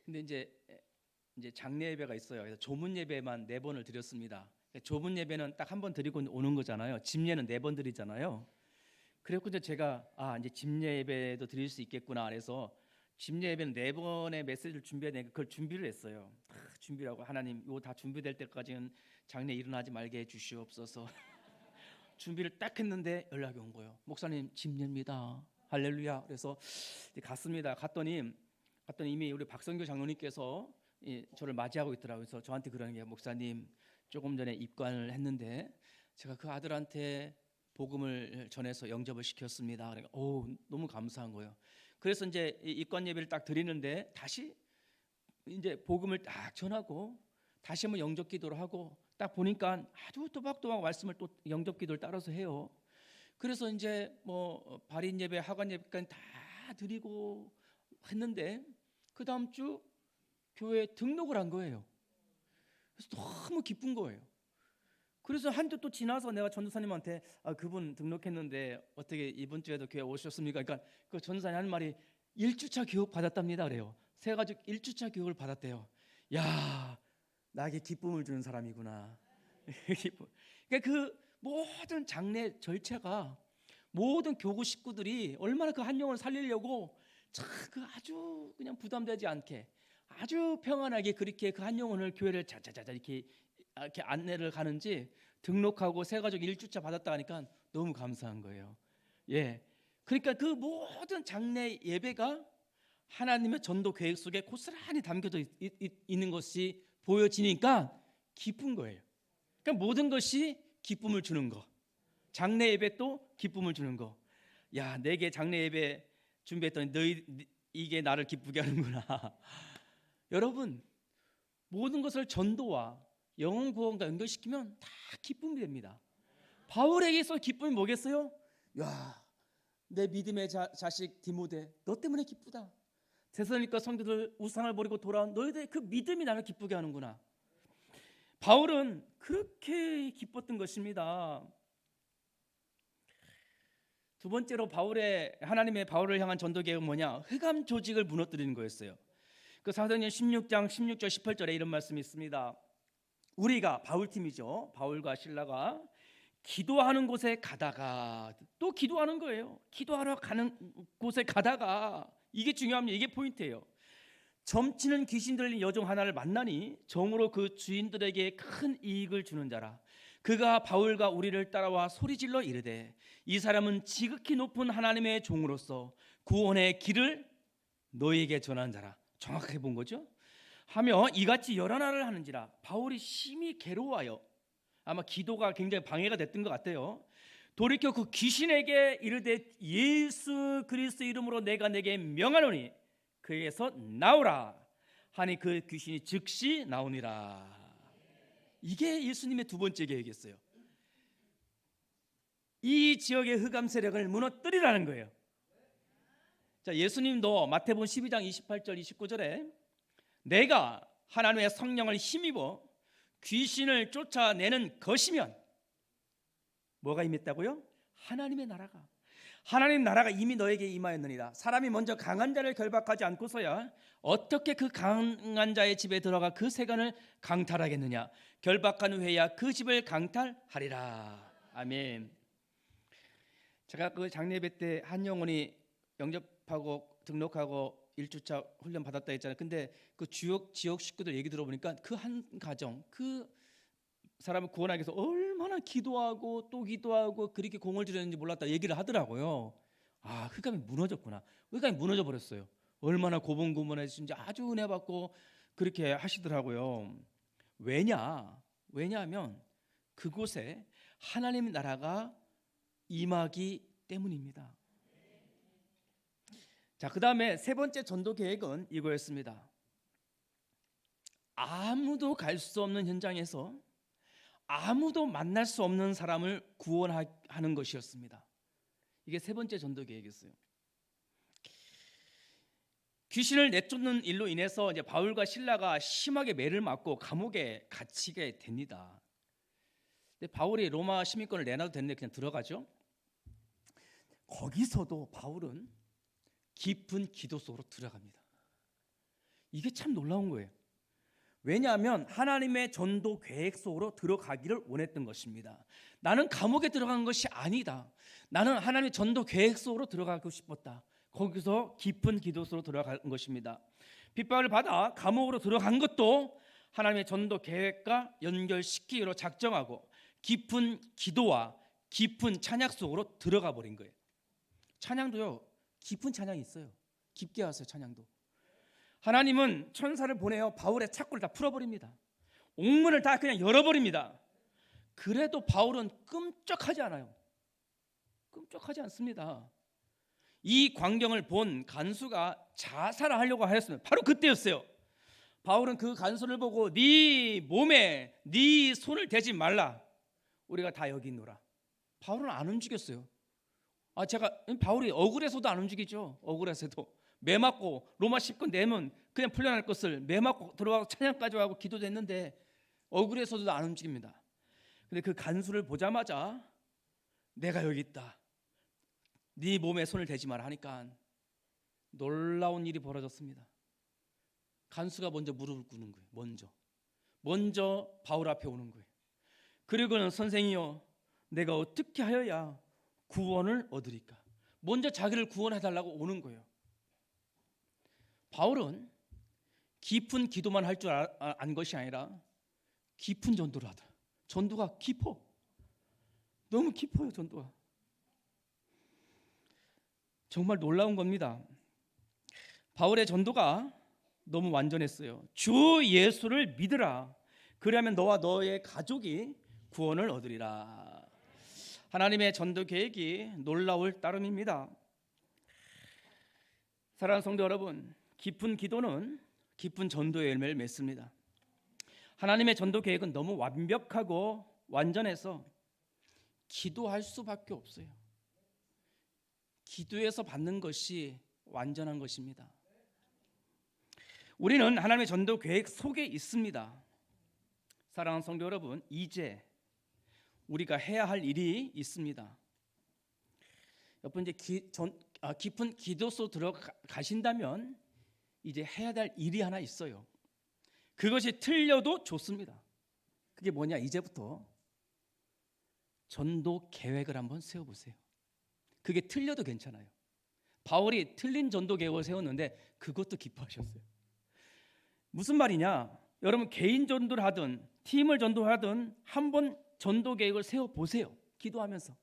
근데 이제 장례 예배가 있어요. 그래서 조문 예배만 4번을 드렸습니다. 조문 예배는 딱 한 번 드리고 오는 거잖아요. 집례는 4번 드리잖아요. 그래서 이제 제가 이제 집례 예배도 드릴 수 있겠구나. 그래서 집례 예배는 4번의 메시지를 준비해야 되니까 그걸 준비를 했어요. 준비하고 하나님 이거 다 준비될 때까지는 장례 일어나지 말게 해주시옵소서. 준비를 딱 했는데 연락이 온 거예요. 목사님 집례입니다. 할렐루야. 그래서 갔습니다. 갔더니 이미 우리 박성규 장로님께서 저를 맞이하고 있더라고요. 그래서 저한테 그러는 게 목사님 조금 전에 입관을 했는데 제가 그 아들한테 복음을 전해서 영접을 시켰습니다. 그러니까 너무 감사한 거예요. 그래서 이제 입관 예배를 딱 드리는데 다시 이제 복음을 딱 전하고 다시 한번 영접 기도를 하고 딱 보니까 아주 또박또박 말씀을 또 영접 기도를 따라서 해요. 그래서 이제 뭐 발인 예배, 하관 예배까지 다 드리고 했는데 그 다음 주 교회에 등록을 한 거예요. 그래서 너무 기쁜 거예요. 그래서 한 주 또 지나서 내가 전도사님한테 그분 등록했는데 어떻게 이번 주에도 교회 오셨습니까? 그러니까 그 전도사님 하는 말이 1주차 교육 받았답니다 그래요. 세 가지 1주차 교육을 받았대요. 야, 나에게 기쁨을 주는 사람이구나. 그러니까 그 모든 장례 절차가 모든 교구 식구들이 얼마나 그 한 영혼을 살리려고 그 아주 그냥 부담되지 않게 아주 평안하게 그렇게 그 한 영혼을 교회를 자자자자 이렇게 안내를 가는지 등록하고 새 가족 1주차 받았다 하니까 너무 감사한 거예요. 예, 그러니까 그 모든 장례 예배가 하나님의 전도 계획 속에 고스란히 담겨져 있는 것이 보여지니까 기쁜 거예요. 그러니까 모든 것이 기쁨을 주는 거. 장례 예배 또 기쁨을 주는 거. 야, 내게 장례 예배 준비했더니 이게 나를 기쁘게 하는구나. 여러분, 모든 것을 전도와 영혼 구원과 연결시키면 다 기쁨이 됩니다. 바울에게 있어 기쁨이 뭐겠어요? 야, 내 믿음의 자식 디모데 너 때문에 기쁘다. 데살로니가 성도들 우상을 버리고 돌아온 너희들의 그 믿음이 나를 기쁘게 하는구나. 바울은 그렇게 기뻤던 것입니다. 두 번째로 하나님의 바울을 향한 전도 계획은 뭐냐? 흑암 조직을 무너뜨리는 거였어요. 그 사도행전 16장 16절 18절에 이런 말씀이 있습니다. 우리가 바울팀이죠. 바울과 실라가 기도하는 곳에 가다가 또 기도하는 거예요. 기도하러 가는 곳에 가다가 이게 중요합니다. 이게 포인트예요. 점치는 귀신 들린 여종 하나를 만나니 정으로 그 주인들에게 큰 이익을 주는 자라. 그가 바울과 우리를 따라와 소리질러 이르되 이 사람은 지극히 높은 하나님의 종으로서 구원의 길을 너희에게 전한 자라. 정확하게 본 거죠. 하며 이같이 여러 날을 하는지라. 바울이 심히 괴로워하여 아마 기도가 굉장히 방해가 됐던 것 같아요. 돌이켜 그 귀신에게 이르되 예수 그리스도 이름으로 내가 내게 명하노니 그에게서 나오라 하니 그 귀신이 즉시 나오니라. 이게 예수님의 두 번째 계획이었어요. 이 지역의 흑암 세력을 무너뜨리라는 거예요. 자, 예수님도 마태복음 12장 28절 29절에 내가 하나님의 성령을 힘입어 귀신을 쫓아내는 것이면 뭐가 임했다고요? 하나님의 나라가 이미 너에게 임하였느니라. 사람이 먼저 강한 자를 결박하지 않고서야 어떻게 그 강한 자의 집에 들어가 그 세간을 강탈하겠느냐. 결박한 후에야 그 집을 강탈하리라. 아멘. 제가 그 장례배 때 한 영혼이 영접하고 등록하고 1주차 훈련 받았다 했잖아요. 근데 그 지역 식구들 얘기 들어보니까 그 한 가정, 그 사람을 구원하기 위해서 얼마나 기도하고 또 기도하고 그렇게 공을 들였는지 몰랐다 얘기를 하더라고요. 아, 흑암이 무너졌구나. 흑암이 무너져 버렸어요. 얼마나 고분고분해지는지 아주 은혜 받고 그렇게 하시더라고요. 왜냐하면 그곳에 하나님 나라가 임하기 때문입니다. 자, 그 다음에 세 번째 전도 계획은 이거였습니다. 아무도 갈 수 없는 현장에서 아무도 만날 수 없는 사람을 구원하는 것이었습니다. 이게 세 번째 전도 계획이었어요. 귀신을 내쫓는 일로 인해서 이제 바울과 실라가 심하게 매를 맞고 감옥에 갇히게 됩니다. 근데 바울이 로마 시민권을 내놔도 되는데 그냥 들어가죠. 거기서도 바울은 깊은 기도 속으로 들어갑니다. 이게 참 놀라운 거예요. 왜냐하면 하나님의 전도 계획 속으로 들어가기를 원했던 것입니다. 나는 감옥에 들어간 것이 아니다. 나는 하나님의 전도 계획 속으로 들어가고 싶었다. 거기서 깊은 기도 속으로 들어간 것입니다. 핍박을 받아 감옥으로 들어간 것도 하나님의 전도 계획과 연결시키기로 작정하고 깊은 기도와 깊은 찬양 속으로 들어가 버린 거예요. 찬양도요, 깊은 찬양이 있어요. 깊게 하세요. 찬양도. 하나님은 천사를 보내어 바울의 착고를 다 풀어버립니다. 옥문을 다 그냥 열어버립니다. 그래도 바울은 끔찍하지 않아요. 끔찍하지 않습니다. 이 광경을 본 간수가 자살을 하려고 하였습니다. 바로 그때였어요. 바울은 그 간수를 보고 네 몸에 네 손을 대지 말라. 우리가 다 여기 있노라. 바울은 안 움직였어요. 바울이 억울해서도 안 움직이죠. 억울해서도. 매 맞고 로마 10권 내면 그냥 풀려날 것을 매 맞고 들어가고 찬양까지 하고 기도도 했는데 억울해서도 안 움직입니다. 근데 그 간수를 보자마자 내가 여기 있다. 네 몸에 손을 대지 마라 하니까 놀라운 일이 벌어졌습니다. 간수가 먼저 무릎을 꿇는 거예요. 먼저 바울 앞에 오는 거예요. 그리고는 선생이여 내가 어떻게 하여야 구원을 얻으리까? 먼저 자기를 구원해달라고 오는 거예요. 바울은 깊은 기도만 할 줄 안 것이 아니라 깊은 전도를 하더라. 전도가 깊어. 너무 깊어요. 전도가. 정말 놀라운 겁니다. 바울의 전도가 너무 완전했어요. 주 예수를 믿으라. 그러면 너와 너의 가족이 구원을 얻으리라. 하나님의 전도 계획이 놀라울 따름입니다. 사랑하는 성도 여러분, 깊은 기도는 깊은 전도의 열매를 맺습니다. 하나님의 전도 계획은 너무 완벽하고 완전해서 기도할 수밖에 없어요. 기도에서 받는 것이 완전한 것입니다. 우리는 하나님의 전도 계획 속에 있습니다. 사랑하는 성도 여러분, 이제 우리가 해야 할 일이 있습니다. 여러분 이제 깊은 기도 속으로 들어가신다면 이제 해야 될 일이 하나 있어요. 그것이 틀려도 좋습니다. 그게 뭐냐? 이제부터 전도 계획을 한번 세워보세요. 그게 틀려도 괜찮아요. 바울이 틀린 전도 계획을 세웠는데 그것도 기뻐하셨어요. 무슨 말이냐? 여러분 개인 전도를 하든 팀을 전도하든 한번 전도 계획을 세워보세요. 기도하면서.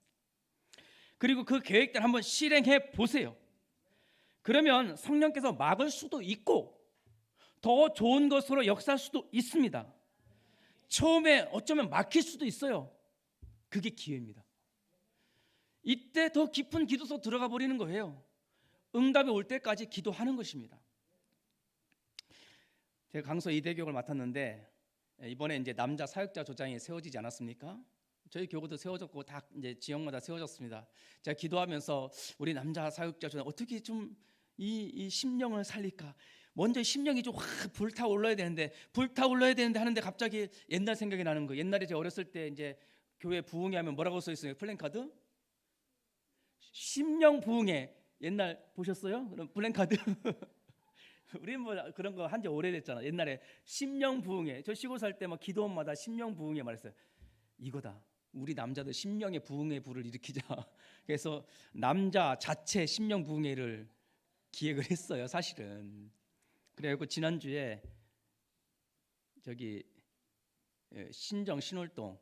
그리고 그 계획들 한번 실행해 보세요. 그러면 성령께서 막을 수도 있고 더 좋은 것으로 역사할 수도 있습니다. 처음에 어쩌면 막힐 수도 있어요. 그게 기회입니다. 이때 더 깊은 기도 속 들어가 버리는 거예요. 응답이 올 때까지 기도하는 것입니다. 제가 강서 이대교육을 맡았는데 이번에 이제 남자 사역자 조장이 세워지지 않았습니까? 저희 교구도 세워졌고 다 이제 지역마다 세워졌습니다. 제가 기도하면서 우리 남자 사역자 조장 어떻게 좀 이 심령을 살릴까? 먼저 심령이 좀 확 불타올라야 되는데 하는데 갑자기 옛날 생각이 나는 거예요. 옛날에 제가 어렸을 때 이제 교회 부흥회 하면 뭐라고 써 있어요? 플랜카드? 심령 부흥회. 옛날 보셨어요? 그럼 플랜카드? 우리는 뭐 그런 거 한 지 오래됐잖아. 옛날에 심령 부흥회. 저 시골 살 때 막 기도원마다 심령 부흥회 말했어요. 이거다. 우리 남자들 심령의 부흥회 불을 일으키자. 그래서 남자 자체 심령 부흥회를 기획을 했어요. 사실은. 그래갖고 지난주에 저기 신정 신월동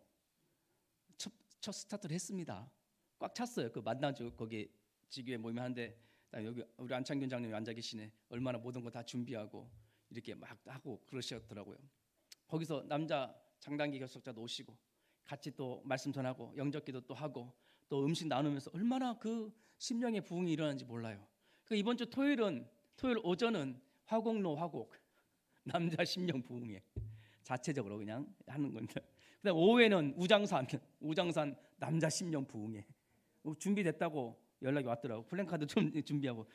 첫 스타트를 했습니다. 꽉 찼어요. 그 만나죠. 거기 지교회 모임 하는데 여기 우리 안창균 장님이 앉아 계시네. 얼마나 모든 거 다 준비하고 이렇게 막 하고 그러셨더라고요. 거기서 남자 장단기 결석자도 오시고 같이 또 말씀 전하고 영접기도 또 하고 또 음식 나누면서 얼마나 그 심령의 부흥이 일어나는지 몰라요. 그 이번 주 토요일 오전은 화곡로 화곡 남자 심령 부흥회 자체적으로 그냥 하는 건데, 그다음 오후에는 우장산 남자 심령 부흥회 준비됐다고 연락이 왔더라고. 플랜카드 좀 준비하고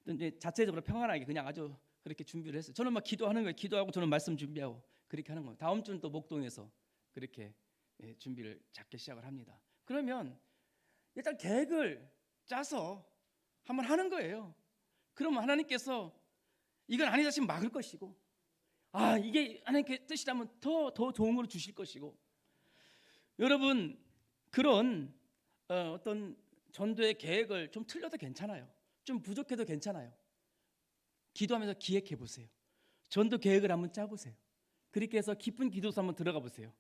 이제 자체적으로 평안하게 그냥 아주 그렇게 준비를 했어요. 저는 막 기도하는 거예요. 기도하고 저는 말씀 준비하고 그렇게 하는 거예요. 다음 주는 또 목동에서 그렇게 준비를 작게 시작을 합니다. 그러면 일단 계획을 짜서 한번 하는 거예요. 그러면 하나님께서 이건 아니다 싶으면 막을 것이고, 이게 하나님의 뜻이라면 더 좋은 걸 주실 것이고, 여러분 그런 어떤 전도의 계획을 좀 틀려도 괜찮아요. 좀 부족해도 괜찮아요. 기도하면서 기획해 보세요. 전도 계획을 한번 짜보세요. 그렇게 해서 깊은 기도서 한번 들어가 보세요.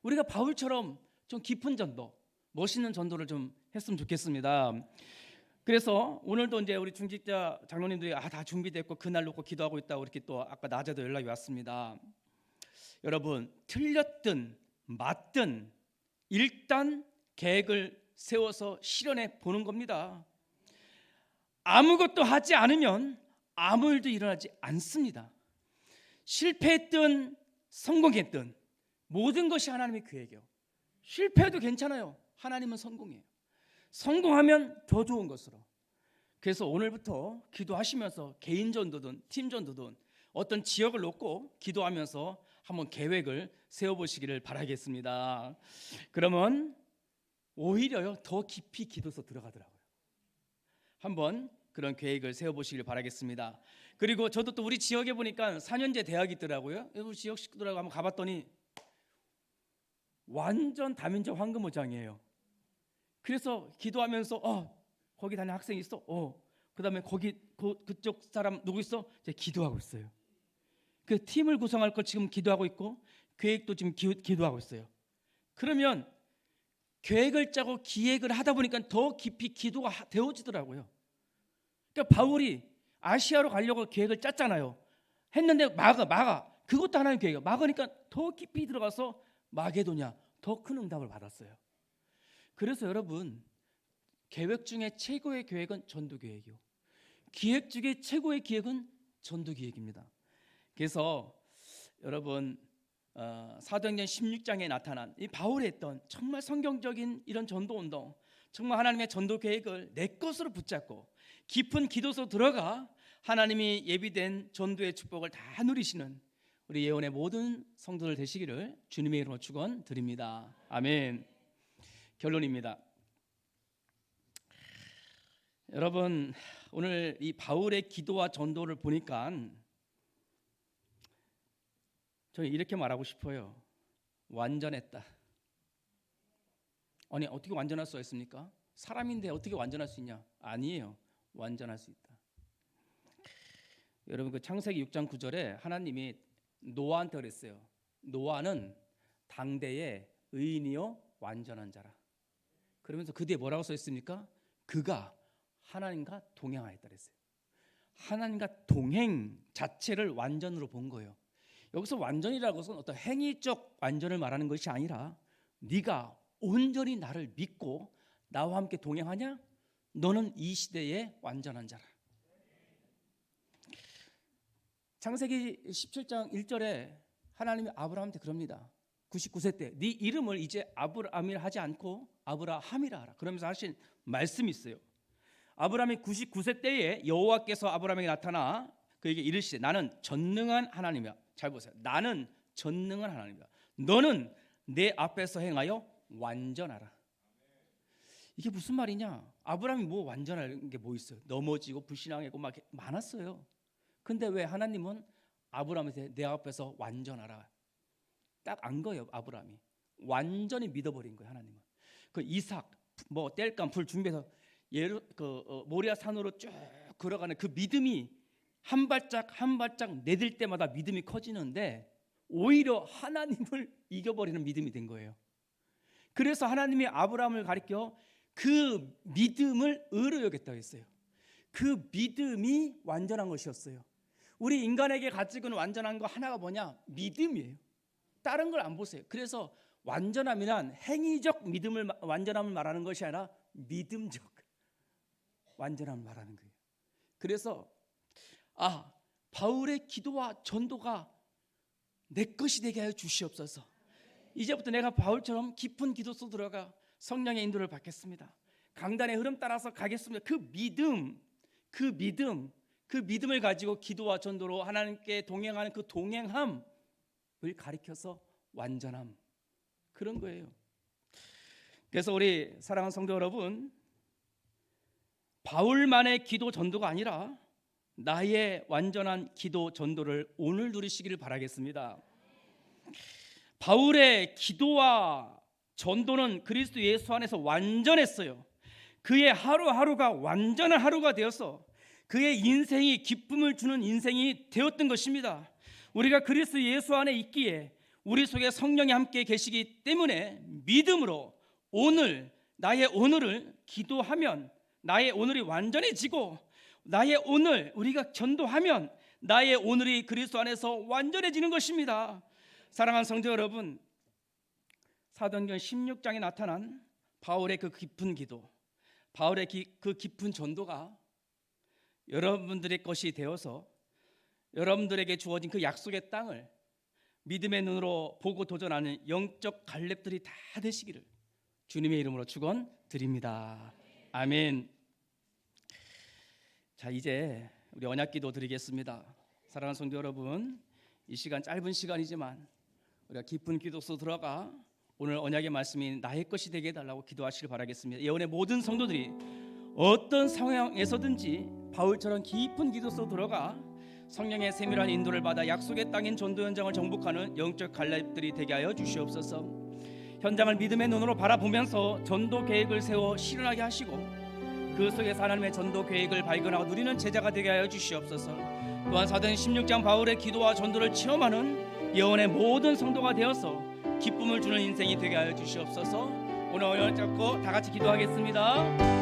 우리가 바울처럼 좀 깊은 전도, 멋있는 전도를 좀 했으면 좋겠습니다. 그래서 오늘도 이제 우리 중직자 장로님들이 다 준비됐고 그날 놓고 기도하고 있다고 이렇게 또 아까 낮에도 연락이 왔습니다. 여러분 틀렸든 맞든 일단 계획을 세워서 실현해 보는 겁니다. 아무것도 하지 않으면 아무 일도 일어나지 않습니다. 실패했든 성공했든 모든 것이 하나님의 계획이에요. 실패해도 괜찮아요. 하나님은 성공이에요. 성공하면 더 좋은 것으로. 그래서 오늘부터 기도하시면서 개인 전도든 팀 전도든 어떤 지역을 놓고 기도하면서 한번 계획을 세워보시기를 바라겠습니다. 그러면 오히려요 더 깊이 기도서 들어가더라고요. 한번 그런 계획을 세워보시길 바라겠습니다. 그리고 저도 또 우리 지역에 보니까 4년제 대학이 있더라고요. 우리 지역 식구들하고 한번 가봤더니 완전 다민족 황금오장이에요. 그래서 기도하면서 거기 다니는 학생이 있어? 그다음에 그쪽 사람 누구 있어? 이제 기도하고 있어요. 그 팀을 구성할 걸 지금 기도하고 있고 계획도 지금 기도하고 있어요. 그러면 계획을 짜고 기획을 하다 보니까 더 깊이 기도가 되어지더라고요. 그러니까 바울이 아시아로 가려고 계획을 짰잖아요. 했는데 막아. 그것도 하나의 계획이에요. 막으니까 더 깊이 들어가서 마게도냐 더 큰 응답을 받았어요. 그래서 여러분 계획 중에 최고의 계획은 전도 계획이요. 기획 중에 최고의 기획은 전도 기획입니다. 그래서 여러분 사도행전 16장에 나타난 이 바울이 했던 정말 성경적인 이런 전도 운동, 정말 하나님의 전도 계획을 내 것으로 붙잡고 깊은 기도소 들어가 하나님이 예비된 전도의 축복을 다 누리시는 우리 예언의 모든 성도들 되시기를 주님의 이름으로 축원드립니다. 아멘. 결론입니다. 여러분 오늘 이 바울의 기도와 전도를 보니까 저는 이렇게 말하고 싶어요. 완전했다. 아니 어떻게 완전할 수가 있습니까? 사람인데 어떻게 완전할 수 있냐? 아니에요. 완전할 수 있다. 여러분 그 창세기 6장 9절에 하나님이 노아한테 그랬어요. 노아는 당대의 의인이요 완전한 자라. 그러면서 그 뒤에 뭐라고 써 있습니까? 그가 하나님과 동행하였다 그랬어요. 하나님과 동행 자체를 완전으로 본 거예요. 여기서 완전이라고 해서 어떤 행위적 완전을 말하는 것이 아니라 네가 온전히 나를 믿고 나와 함께 동행하냐? 너는 이 시대의 완전한 자라. 창세기 17장 1절에 하나님이 아브라함한테 그럽니다. 99세 때 네 이름을 이제 아브라함이라 하지 않고 아브라함이라 하라. 그러면서 하신 말씀이 있어요. 아브라함이 99세 때에 여호와께서 아브라함에게 나타나 그에게 이르시되 나는 전능한 하나님이야. 잘 보세요. 나는 전능한 하나님이야. 너는 내 앞에서 행하여 완전하라. 이게 무슨 말이냐? 아브라함이 뭐 완전한 게 뭐 있어요? 넘어지고 불신앙하고 막 많았어요. 근데 왜 하나님은 아브라함한테 내 앞에서 완전하라 딱 안 거예요. 아브라함이 완전히 믿어버린 거예요. 하나님은 그 이삭 뭐 뗄감 불 준비해서 모리아 산으로 쭉 걸어가는 그 믿음이 한 발짝 한 발짝 내딜 때마다 믿음이 커지는데 오히려 하나님을 이겨버리는 믿음이 된 거예요. 그래서 하나님이 아브라함을 가리켜 그 믿음을 의로 여겼다고 했어요. 그 믿음이 완전한 것이었어요. 우리 인간에게 가지고 있는 완전한 거 하나가 뭐냐? 믿음이에요. 다른 걸 안 보세요. 그래서 완전함이란 행위적 믿음을 완전함을 말하는 것이 아니라 믿음적 완전함을 말하는 거예요. 그래서 바울의 기도와 전도가 내 것이 되게 하여 주시옵소서. 이제부터 내가 바울처럼 깊은 기도 속 들어가 성령의 인도를 받겠습니다. 강단의 흐름 따라서 가겠습니다. 그 믿음을 가지고 기도와 전도로 하나님께 동행하는 그 동행함을 가리켜서 완전함, 그런 거예요. 그래서 우리 사랑하는 성도 여러분, 바울만의 기도 전도가 아니라 나의 완전한 기도 전도를 오늘 누리시기를 바라겠습니다. 바울의 기도와 전도는 그리스도 예수 안에서 완전했어요. 그의 하루하루가 완전한 하루가 되어서 그의 인생이 기쁨을 주는 인생이 되었던 것입니다. 우리가 그리스도 예수 안에 있기에 우리 속에 성령이 함께 계시기 때문에 믿음으로 나의 오늘을 기도하면 나의 오늘이 완전해지고, 나의 오늘 우리가 전도하면 나의 오늘이 그리스도 안에서 완전해지는 것입니다. 사랑하는 성도 여러분, 사도행전 16장에 나타난 바울의 그 깊은 기도, 바울의 그 깊은 전도가 여러분들의 것이 되어서 여러분들에게 주어진 그 약속의 땅을 믿음의 눈으로 보고 도전하는 영적 갈렙들이 다 되시기를 주님의 이름으로 축원드립니다. 아멘. 자, 이제 우리 언약기도 드리겠습니다. 사랑하는 성도 여러분, 이 시간 짧은 시간이지만 우리가 깊은 기도 속 들어가 오늘 언약의 말씀이 나의 것이 되게 해달라고 기도하시길 바라겠습니다. 예언의 모든 성도들이 어떤 상황에서든지 바울처럼 깊은 기도 속 들어가 성령의 세밀한 인도를 받아 약속의 땅인 전도 현장을 정복하는 영적 갈렙들이 되게 하여 주시옵소서. 현장을 믿음의 눈으로 바라보면서 전도 계획을 세워 실현하게 하시고 그 속에서 하나님의 전도 계획을 발견하고 누리는 제자가 되게 하여 주시옵소서. 또한 사도행 16장 바울의 기도와 전도를 체험하는 예언의 모든 성도가 되어서 기쁨을 주는 인생이 되게 하여 주시옵소서. 오늘 언약 잡고 다 같이 기도하겠습니다.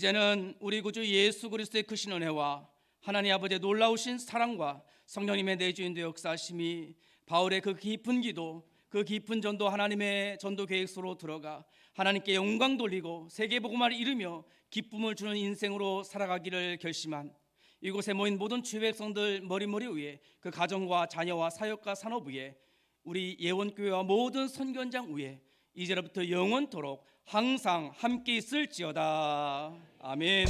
이제는 우리 구주 예수 그리스도의 크신 은혜와 하나님 아버지의 놀라우신 사랑과 성령님의 내주인도 역사하심이 바울의 그 깊은 기도, 그 깊은 전도, 하나님의 전도 계획서로 들어가 하나님께 영광 돌리고 세계복음화를 이루며 기쁨을 주는 인생으로 살아가기를 결심한 이곳에 모인 모든 주의 백성들 머리머리 위에 그 가정과 자녀와 사역과 산업 위에 우리 예원교회와 모든 선교현장 위에 이제로부터 영원토록 항상 함께 있을지어다. 아멘.